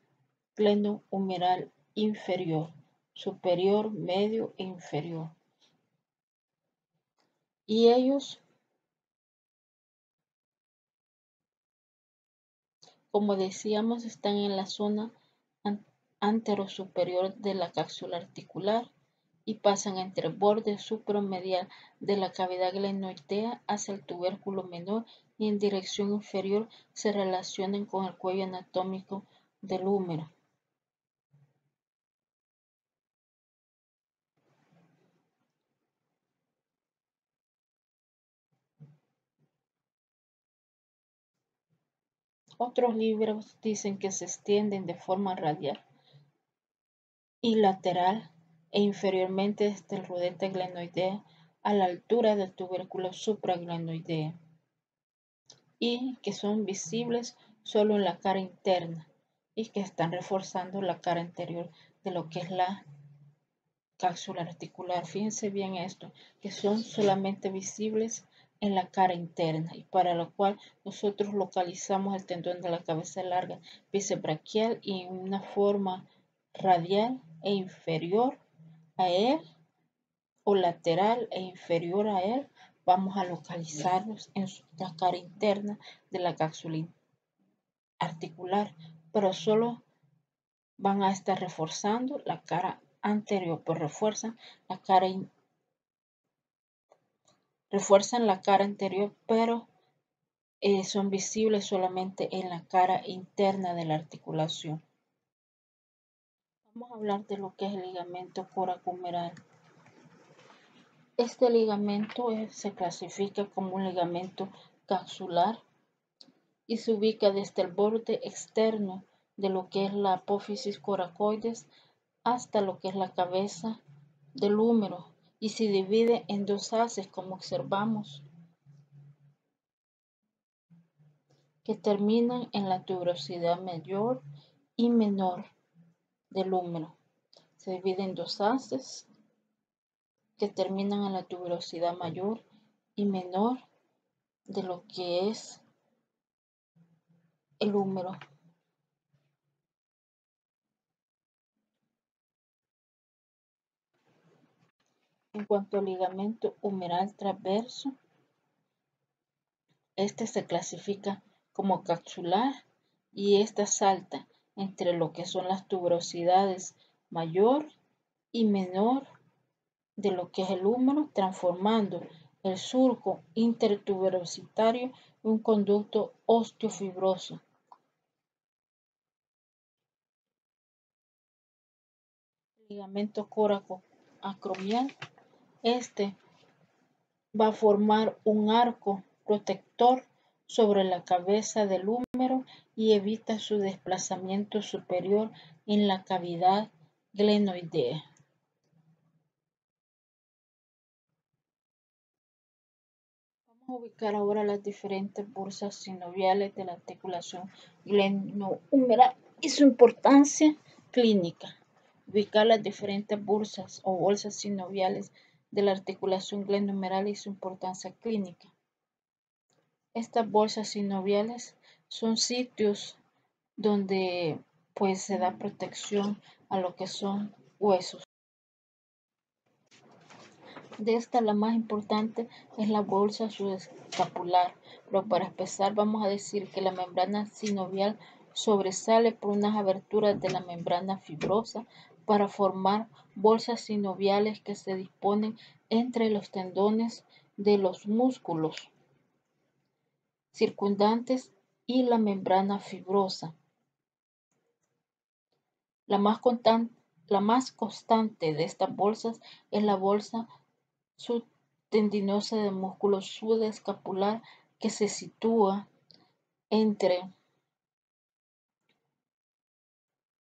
glenohumeral inferior, superior, medio e inferior. Y ellos, como decíamos, están en la zona anterosuperior de la cápsula articular y pasan entre el borde supromedial de la cavidad glenoidea hacia el tubérculo menor, y en dirección inferior se relacionan con el cuello anatómico del húmero. Otros libros dicen que se extienden de forma radial y lateral e inferiormente desde el rodete glenoidea a la altura del tubérculo supraglenoidea y que son visibles solo en la cara interna y que están reforzando la cara anterior de lo que es la cápsula articular. Fíjense bien esto, que son solamente visibles en la cara interna y para lo cual nosotros localizamos el tendón de la cabeza larga bíceps y en una forma radial e inferior a él o lateral e inferior a él, vamos a localizarlos en la cara interna de la cápsula articular, pero solo van a estar reforzando la cara anterior, pues refuerzan la cara anterior, pero son visibles solamente en la cara interna de la articulación. Vamos a hablar de lo que es el ligamento coracohumeral. Este ligamento se clasifica como un ligamento capsular y se ubica desde el borde externo de lo que es la apófisis coracoides hasta lo que es la cabeza del húmero y se divide en dos haces, como observamos, que terminan en la tuberosidad mayor y menor del húmero. Se divide en dos haces que terminan en la tuberosidad mayor y menor de lo que es el húmero. En cuanto al ligamento humeral transverso, este se clasifica como capsular y esta salta entre lo que son las tuberosidades mayor y menor de lo que es el húmero, transformando el surco intertuberositario en un conducto osteofibroso. El ligamento coracoacromial, este va a formar un arco protector sobre la cabeza del húmero y evita su desplazamiento superior en la cavidad glenoidea. Vamos a ubicar ahora las diferentes bolsas sinoviales de la articulación glenohumeral y su importancia clínica. Ubicar las diferentes bolsas o bolsas sinoviales de la articulación glenohumeral y su importancia clínica. Estas bolsas sinoviales son sitios donde pues se da protección a lo que son huesos. De esta la más importante es la bolsa subescapular, pero para empezar vamos a decir que la membrana sinovial sobresale por unas aberturas de la membrana fibrosa para formar bolsas sinoviales que se disponen entre los tendones de los músculos circundantes y la membrana fibrosa. La más constante de estas bolsas es la bolsa subtendinosa del músculo subescapular que se sitúa entre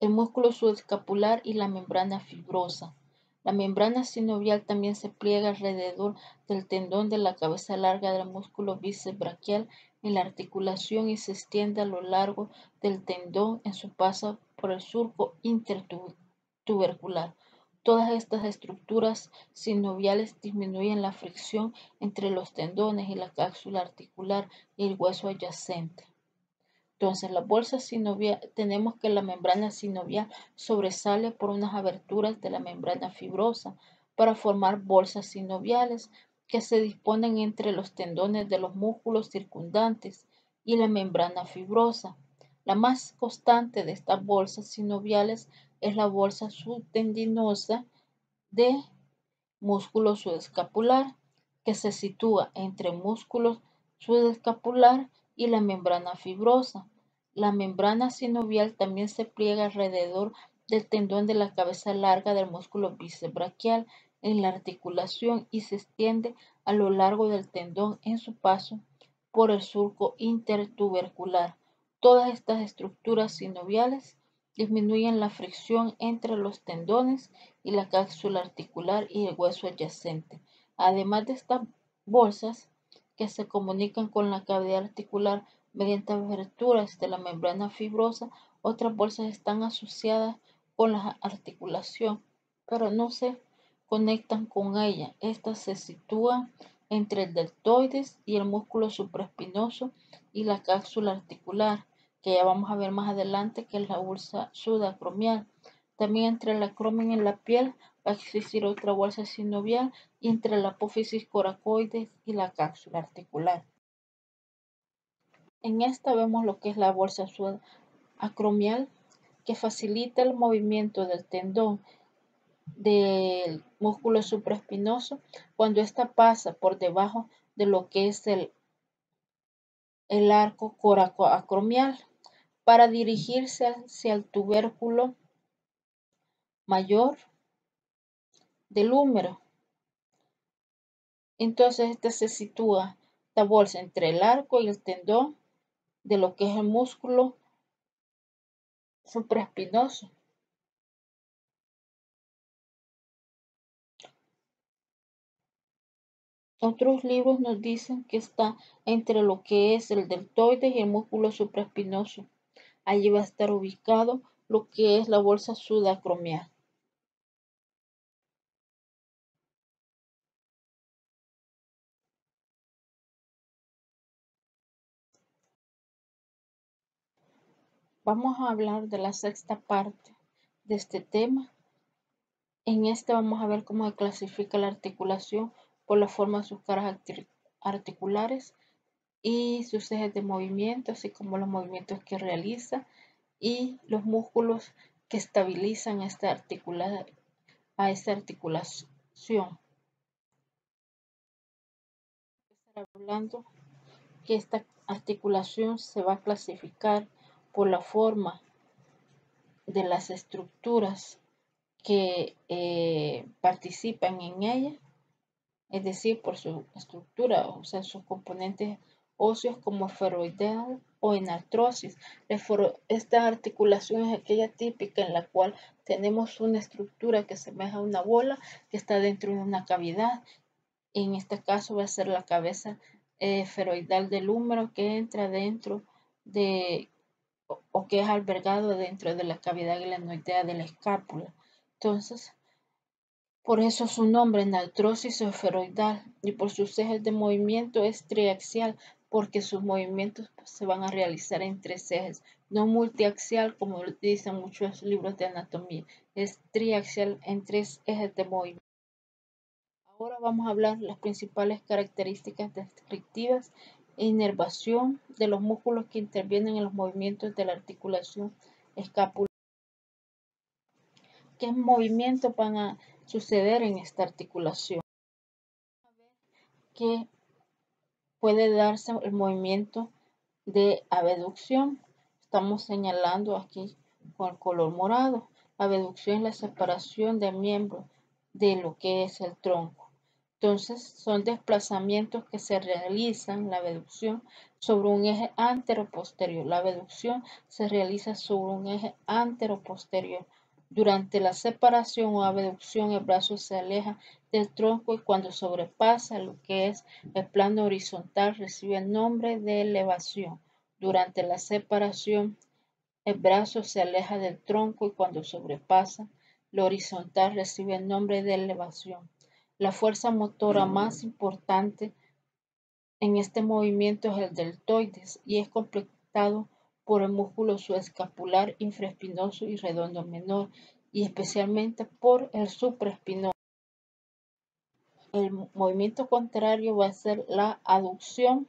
el músculo subescapular y la membrana fibrosa. La membrana sinovial también se pliega alrededor del tendón de la cabeza larga del músculo bíceps braquial en la articulación y se extiende a lo largo del tendón en su paso por el surco intertubercular. Todas estas estructuras sinoviales disminuyen la fricción entre los tendones y la cápsula articular y el hueso adyacente. Entonces, la bolsa sinovial, tenemos que la membrana sinovial sobresale por unas aberturas de la membrana fibrosa para formar bolsas sinoviales que se disponen entre los tendones de los músculos circundantes y la membrana fibrosa. La más constante de estas bolsas sinoviales es la bolsa subtendinosa de músculo subescapular, que se sitúa entre músculo subescapular y la membrana fibrosa. La membrana sinovial también se pliega alrededor del tendón de la cabeza larga del músculo bíceps braquial en la articulación y se extiende a lo largo del tendón en su paso por el surco intertubercular. Todas estas estructuras sinoviales disminuyen la fricción entre los tendones y la cápsula articular y el hueso adyacente. Además de estas bolsas que se comunican con la cavidad articular mediante aberturas de la membrana fibrosa, otras bolsas están asociadas con la articulación, pero no se conectan con ella. Estas se sitúan entre el deltoides y el músculo supraespinoso y la cápsula articular, que ya vamos a ver más adelante, que es la bolsa subacromial. También entre el acromion y la piel va a existir otra bolsa sinovial y entre la apófisis coracoides y la cápsula articular. En esta vemos lo que es la bolsa subacromial, que facilita el movimiento del tendón del músculo supraespinoso cuando ésta pasa por debajo de lo que es el arco coracoacromial para dirigirse hacia el tubérculo mayor del húmero. Entonces esta se sitúa, esta bolsa, entre el arco y el tendón de lo que es el músculo supraespinoso. Otros libros nos dicen que está entre lo que es el deltoides y el músculo supraespinoso. Allí va a estar ubicado lo que es la bolsa subacromial. Vamos a hablar de la sexta parte de este tema. En este vamos a ver cómo se clasifica la articulación por la forma de sus caras articulares y sus ejes de movimiento, así como los movimientos que realiza y los músculos que estabilizan a esta articulación. Estar hablando que esta articulación se va a clasificar por la forma de las estructuras que participan en ella, es decir, por su estructura, o sea, sus componentes óseos como esferoidal o en artrosis. Esta articulación es aquella típica en la cual tenemos una estructura que semeja a una bola que está dentro de una cavidad. En este caso va a ser la cabeza esferoidal del húmero que entra dentro de o que es albergado dentro de la cavidad glenoidea de la escápula. Entonces, por eso su nombre, artrosis esferoidal, y por sus ejes de movimiento es triaxial, porque sus movimientos se van a realizar en tres ejes, no multiaxial como dicen muchos libros de anatomía, es triaxial en tres ejes de movimiento. Ahora vamos a hablar de las principales características descriptivas e inervación de los músculos que intervienen en los movimientos de la articulación escapular. ¿Qué movimientos van a suceder en esta articulación? Que puede darse el movimiento de abducción. Estamos señalando aquí con el color morado. Abducción es la separación de miembros de lo que es el tronco. Entonces, son desplazamientos que se realizan, la abducción, sobre un eje antero-posterior. La abducción se realiza sobre un eje antero-posterior. Durante la separación o abducción, el brazo se aleja del tronco y cuando sobrepasa lo que es el plano horizontal recibe el nombre de elevación. Durante la separación, el brazo se aleja del tronco y cuando sobrepasa lo horizontal recibe el nombre de elevación. La fuerza motora más importante en este movimiento es el deltoides y es completado por el músculo subescapular infraespinoso y redondo menor y especialmente por el supraespinoso. El movimiento contrario va a ser la aducción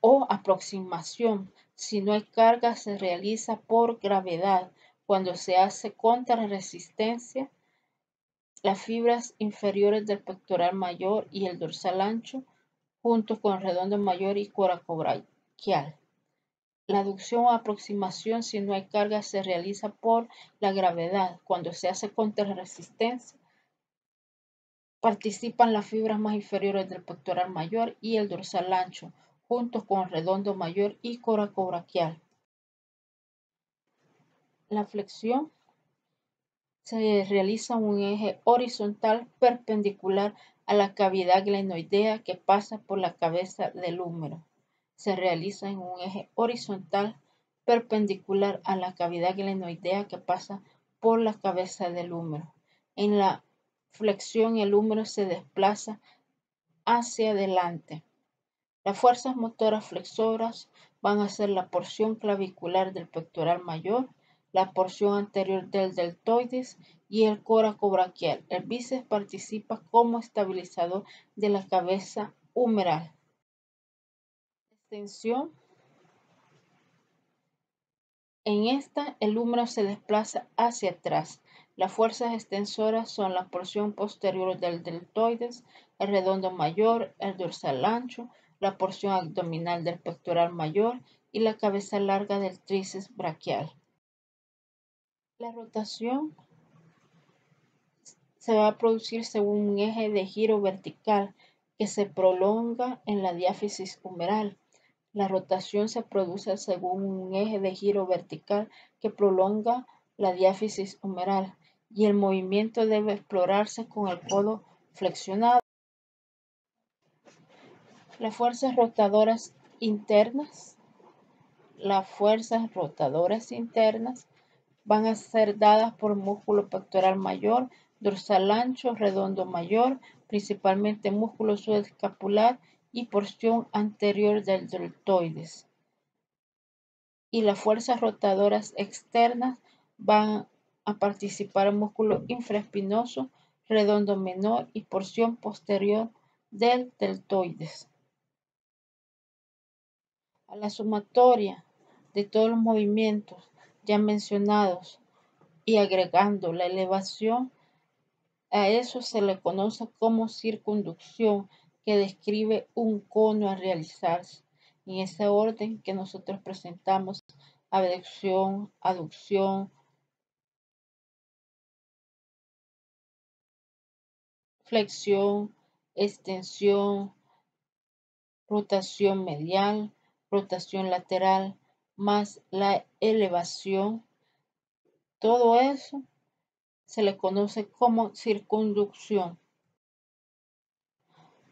o aproximación. Si no hay carga, se realiza por gravedad. Cuando se hace contra resistencia, las fibras inferiores del pectoral mayor y el dorsal ancho, junto con el redondo mayor y coracobraquial. La aducción o aproximación, si no hay carga, se realiza por la gravedad. Cuando se hace contra resistencia, participan las fibras más inferiores del pectoral mayor y el dorsal ancho, juntos con el redondo mayor y coracobraquial. La flexión se realiza en un eje horizontal perpendicular a la cavidad glenoidea que pasa por la cabeza del húmero. Se realiza en un eje horizontal perpendicular a la cavidad glenoidea que pasa por la cabeza del húmero. En la flexión el húmero se desplaza hacia adelante. Las fuerzas motoras flexoras van a ser la porción clavicular del pectoral mayor, la porción anterior del deltoides y el coracobraquial. El bíceps participa como estabilizador de la cabeza humeral. Extensión. En esta, el húmero se desplaza hacia atrás. Las fuerzas extensoras son la porción posterior del deltoides, el redondo mayor, el dorsal ancho, la porción abdominal del pectoral mayor y la cabeza larga del tríceps braquial. La rotación se va a producir según un eje de giro vertical que se prolonga en la diáfisis humeral. La rotación se produce según un eje de giro vertical que prolonga la diáfisis humeral y el movimiento debe explorarse con el codo flexionado. Las fuerzas rotadoras internas. Las fuerzas rotadoras internas van a ser dadas por músculo pectoral mayor, dorsal ancho, redondo mayor, principalmente músculo subescapular y porción anterior del deltoides. Y las fuerzas rotadoras externas van a participar el músculo infraespinoso, redondo menor y porción posterior del deltoides. A la sumatoria de todos los movimientos ya mencionados y agregando la elevación, a eso se le conoce como circunducción, que describe un cono a realizarse. En ese orden que nosotros presentamos abducción, aducción, flexión, extensión, rotación medial, rotación lateral, más la elevación. Todo eso se le conoce como circunducción.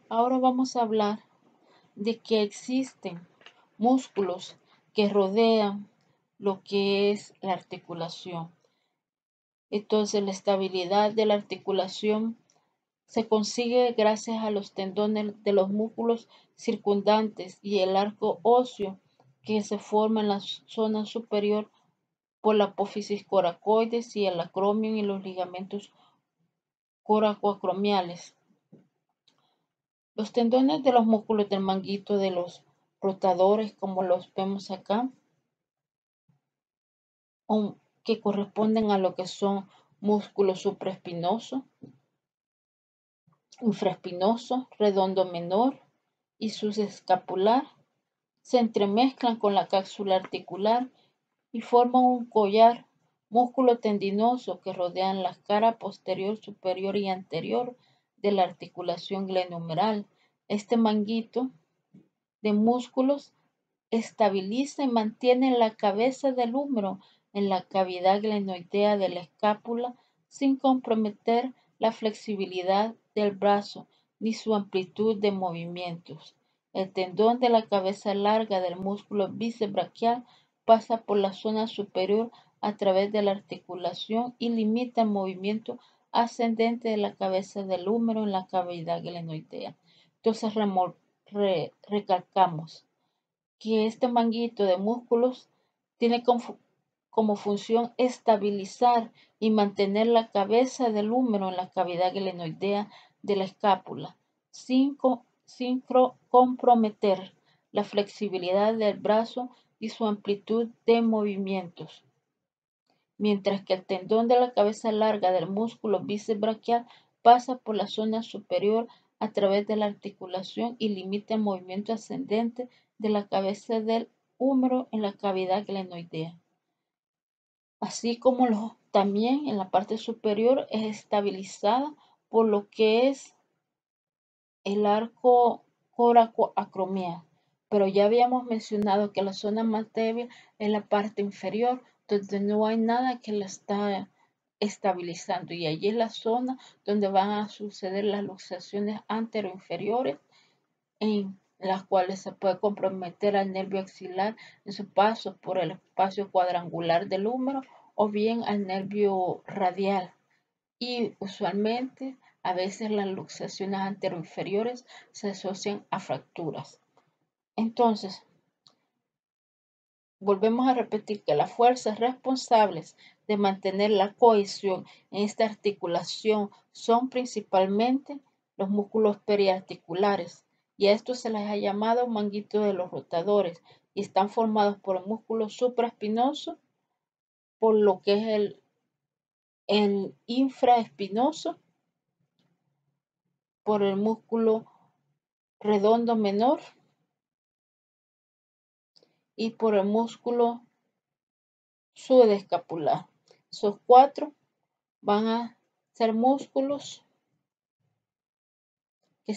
Ahora vamos a hablar de que existen músculos que rodean lo que es la articulación. Entonces, la estabilidad de la articulación se consigue gracias a los tendones de los músculos circundantes y el arco óseo que se forma en la zona superior por la apófisis coracoides y el acromion y los ligamentos coracoacromiales. Los tendones de los músculos del manguito de los rotadores, como los vemos acá, que corresponden a lo que son músculos supraespinoso, infraespinoso, redondo menor y subescapular, se entremezclan con la cápsula articular y forman un collar músculo tendinoso que rodean la cara posterior, superior y anterior de la articulación glenohumeral. Este manguito de músculos estabiliza y mantiene la cabeza del húmero en la cavidad glenoidea de la escápula sin comprometer la flexibilidad del brazo ni su amplitud de movimientos. El tendón de la cabeza larga del músculo bíceps braquial pasa por la zona superior a través de la articulación y limita el movimiento ascendente de la cabeza del húmero en la cavidad glenoidea. Entonces recalcamos que este manguito de músculos tiene como función estabilizar y mantener la cabeza del húmero en la cavidad glenoidea de la escápula, sin comprometer la flexibilidad del brazo y su amplitud de movimientos. Mientras que el tendón de la cabeza larga del músculo bíceps braquial pasa por la zona superior a través de la articulación y limita el movimiento ascendente de la cabeza del húmero en la cavidad glenoidea. Así como también en la parte superior es estabilizada por lo que es el arco coracoacromial. pero ya habíamos mencionado que la zona más débil es la parte inferior, donde no hay nada que la está estabilizando, y allí es la zona donde van a suceder las luxaciones anteroinferiores, en las cuales se puede comprometer al nervio axilar en su paso por el espacio cuadrangular del húmero o bien al nervio radial. Y usualmente, a veces las luxaciones anteroinferiores se asocian a fracturas. Entonces, volvemos a repetir que las fuerzas responsables de mantener la cohesión en esta articulación son principalmente los músculos periarticulares, y a estos se les ha llamado manguito de los rotadores, y están formados por el músculo supraespinoso, por lo que es el infraespinoso, por el músculo redondo menor y por el músculo subescapular. Esos cuatro van a ser músculos que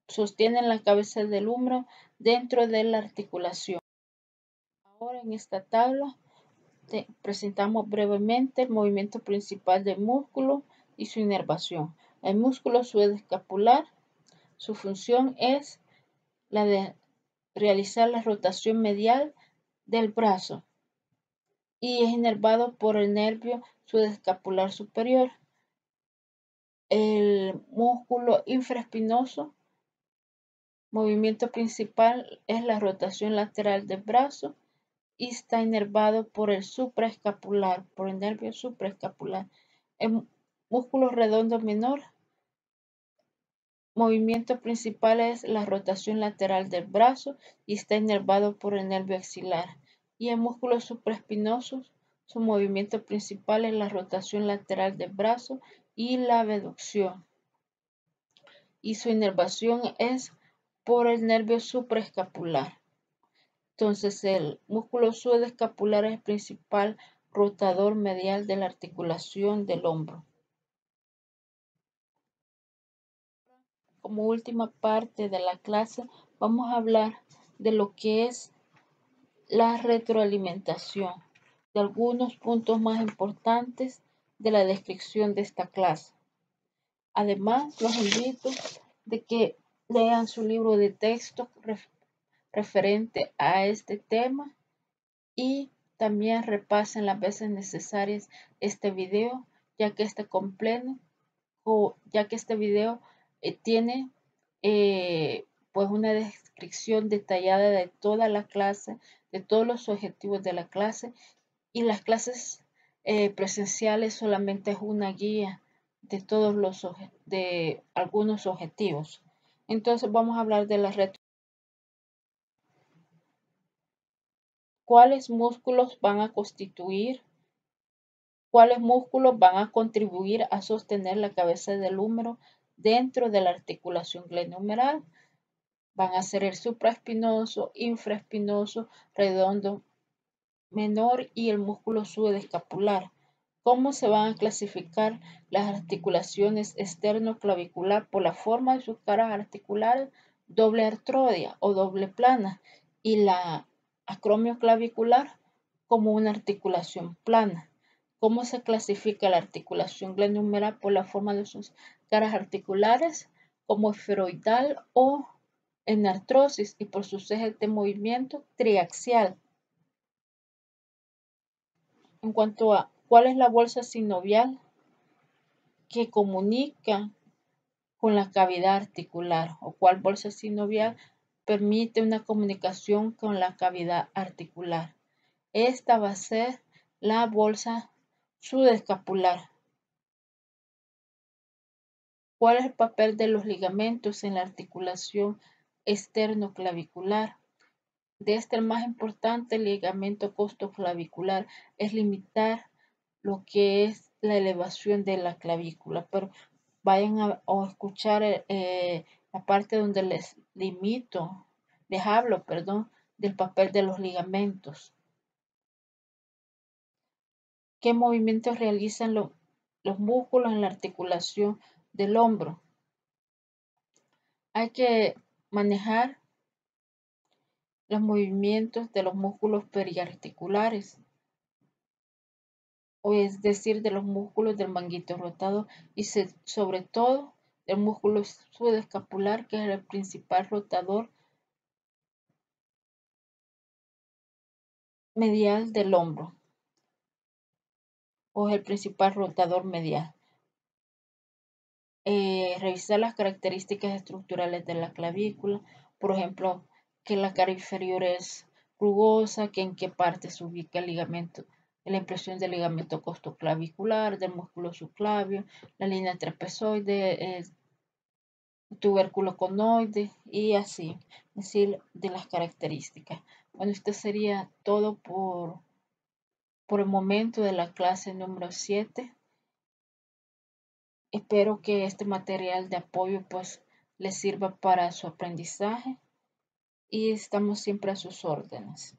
sostienen la cabeza del húmero dentro de la articulación. Ahora en esta tabla presentamos brevemente el movimiento principal del músculo y su inervación. El músculo subescapular, su función es la de realizar la rotación medial del brazo y es inervado por el nervio subescapular superior. El músculo infraespinoso, movimiento principal es la rotación lateral del brazo y está inervado por el supraescapular, por el nervio supraescapular. El músculo redondo menor, movimiento principal es la rotación lateral del brazo y está inervado por el nervio axilar. Y el músculo supraespinoso, su movimiento principal es la rotación lateral del brazo y la abducción. Y su inervación es por el nervio supraescapular. Entonces, el músculo subescapular es el principal rotador medial de la articulación del hombro. Como última parte de la clase, vamos a hablar de lo que es la retroalimentación, de algunos puntos más importantes de la descripción de esta clase. Además, los invito de que lean su libro de texto referente a este tema y también repasen las veces necesarias este video, ya que este video tiene pues una descripción detallada de toda la clase, de todos los objetivos de la clase, y las clases presenciales solamente es una guía de todos de algunos objetivos. Entonces vamos a hablar de la red. ¿Cuáles músculos van a constituir? ¿Cuáles músculos van a contribuir a sostener la cabeza del húmero dentro de la articulación glenohumeral? Van a ser el supraespinoso, infraespinoso, redondo menor y el músculo subescapular. ¿Cómo se van a clasificar las articulaciones externo-clavicular? Por la forma de sus caras articulares, doble artrodia o doble plana, y la acromioclavicular como una articulación plana. ¿Cómo se clasifica la articulación glenohumeral? Por la forma de sus caras articulares, como esferoidal o en artrosis, y por sus ejes de movimiento triaxial. En cuanto a cuál es la bolsa sinovial que comunica con la cavidad articular, o cuál bolsa sinovial permite una comunicación con la cavidad articular. Esta va a ser la bolsa subescapular. ¿Cuál es el papel de los ligamentos en la articulación externoclavicular? De este, el más importante, el ligamento costoclavicular, es limitar lo que es la elevación de la clavícula, pero vayan a escuchar la parte donde les hablo, perdón, del papel de los ligamentos. ¿Qué movimientos realizan los músculos en la articulación del hombro? Hay que manejar los movimientos de los músculos periarticulares, o es decir, de los músculos del manguito rotador y sobre todo del músculo subescapular, que es el principal rotador medial del hombro, o es el principal rotador medial. Revisar las características estructurales de la clavícula, por ejemplo, que la cara inferior es rugosa, que en qué parte se ubica el ligamento, la impresión del ligamento costoclavicular, del músculo subclavio, la línea trapezoide, el tubérculo conoide y así, es decir, de las características. Bueno, esto sería todo por el momento de la clase número 7. Espero que este material de apoyo pues les sirva para su aprendizaje y estamos siempre a sus órdenes.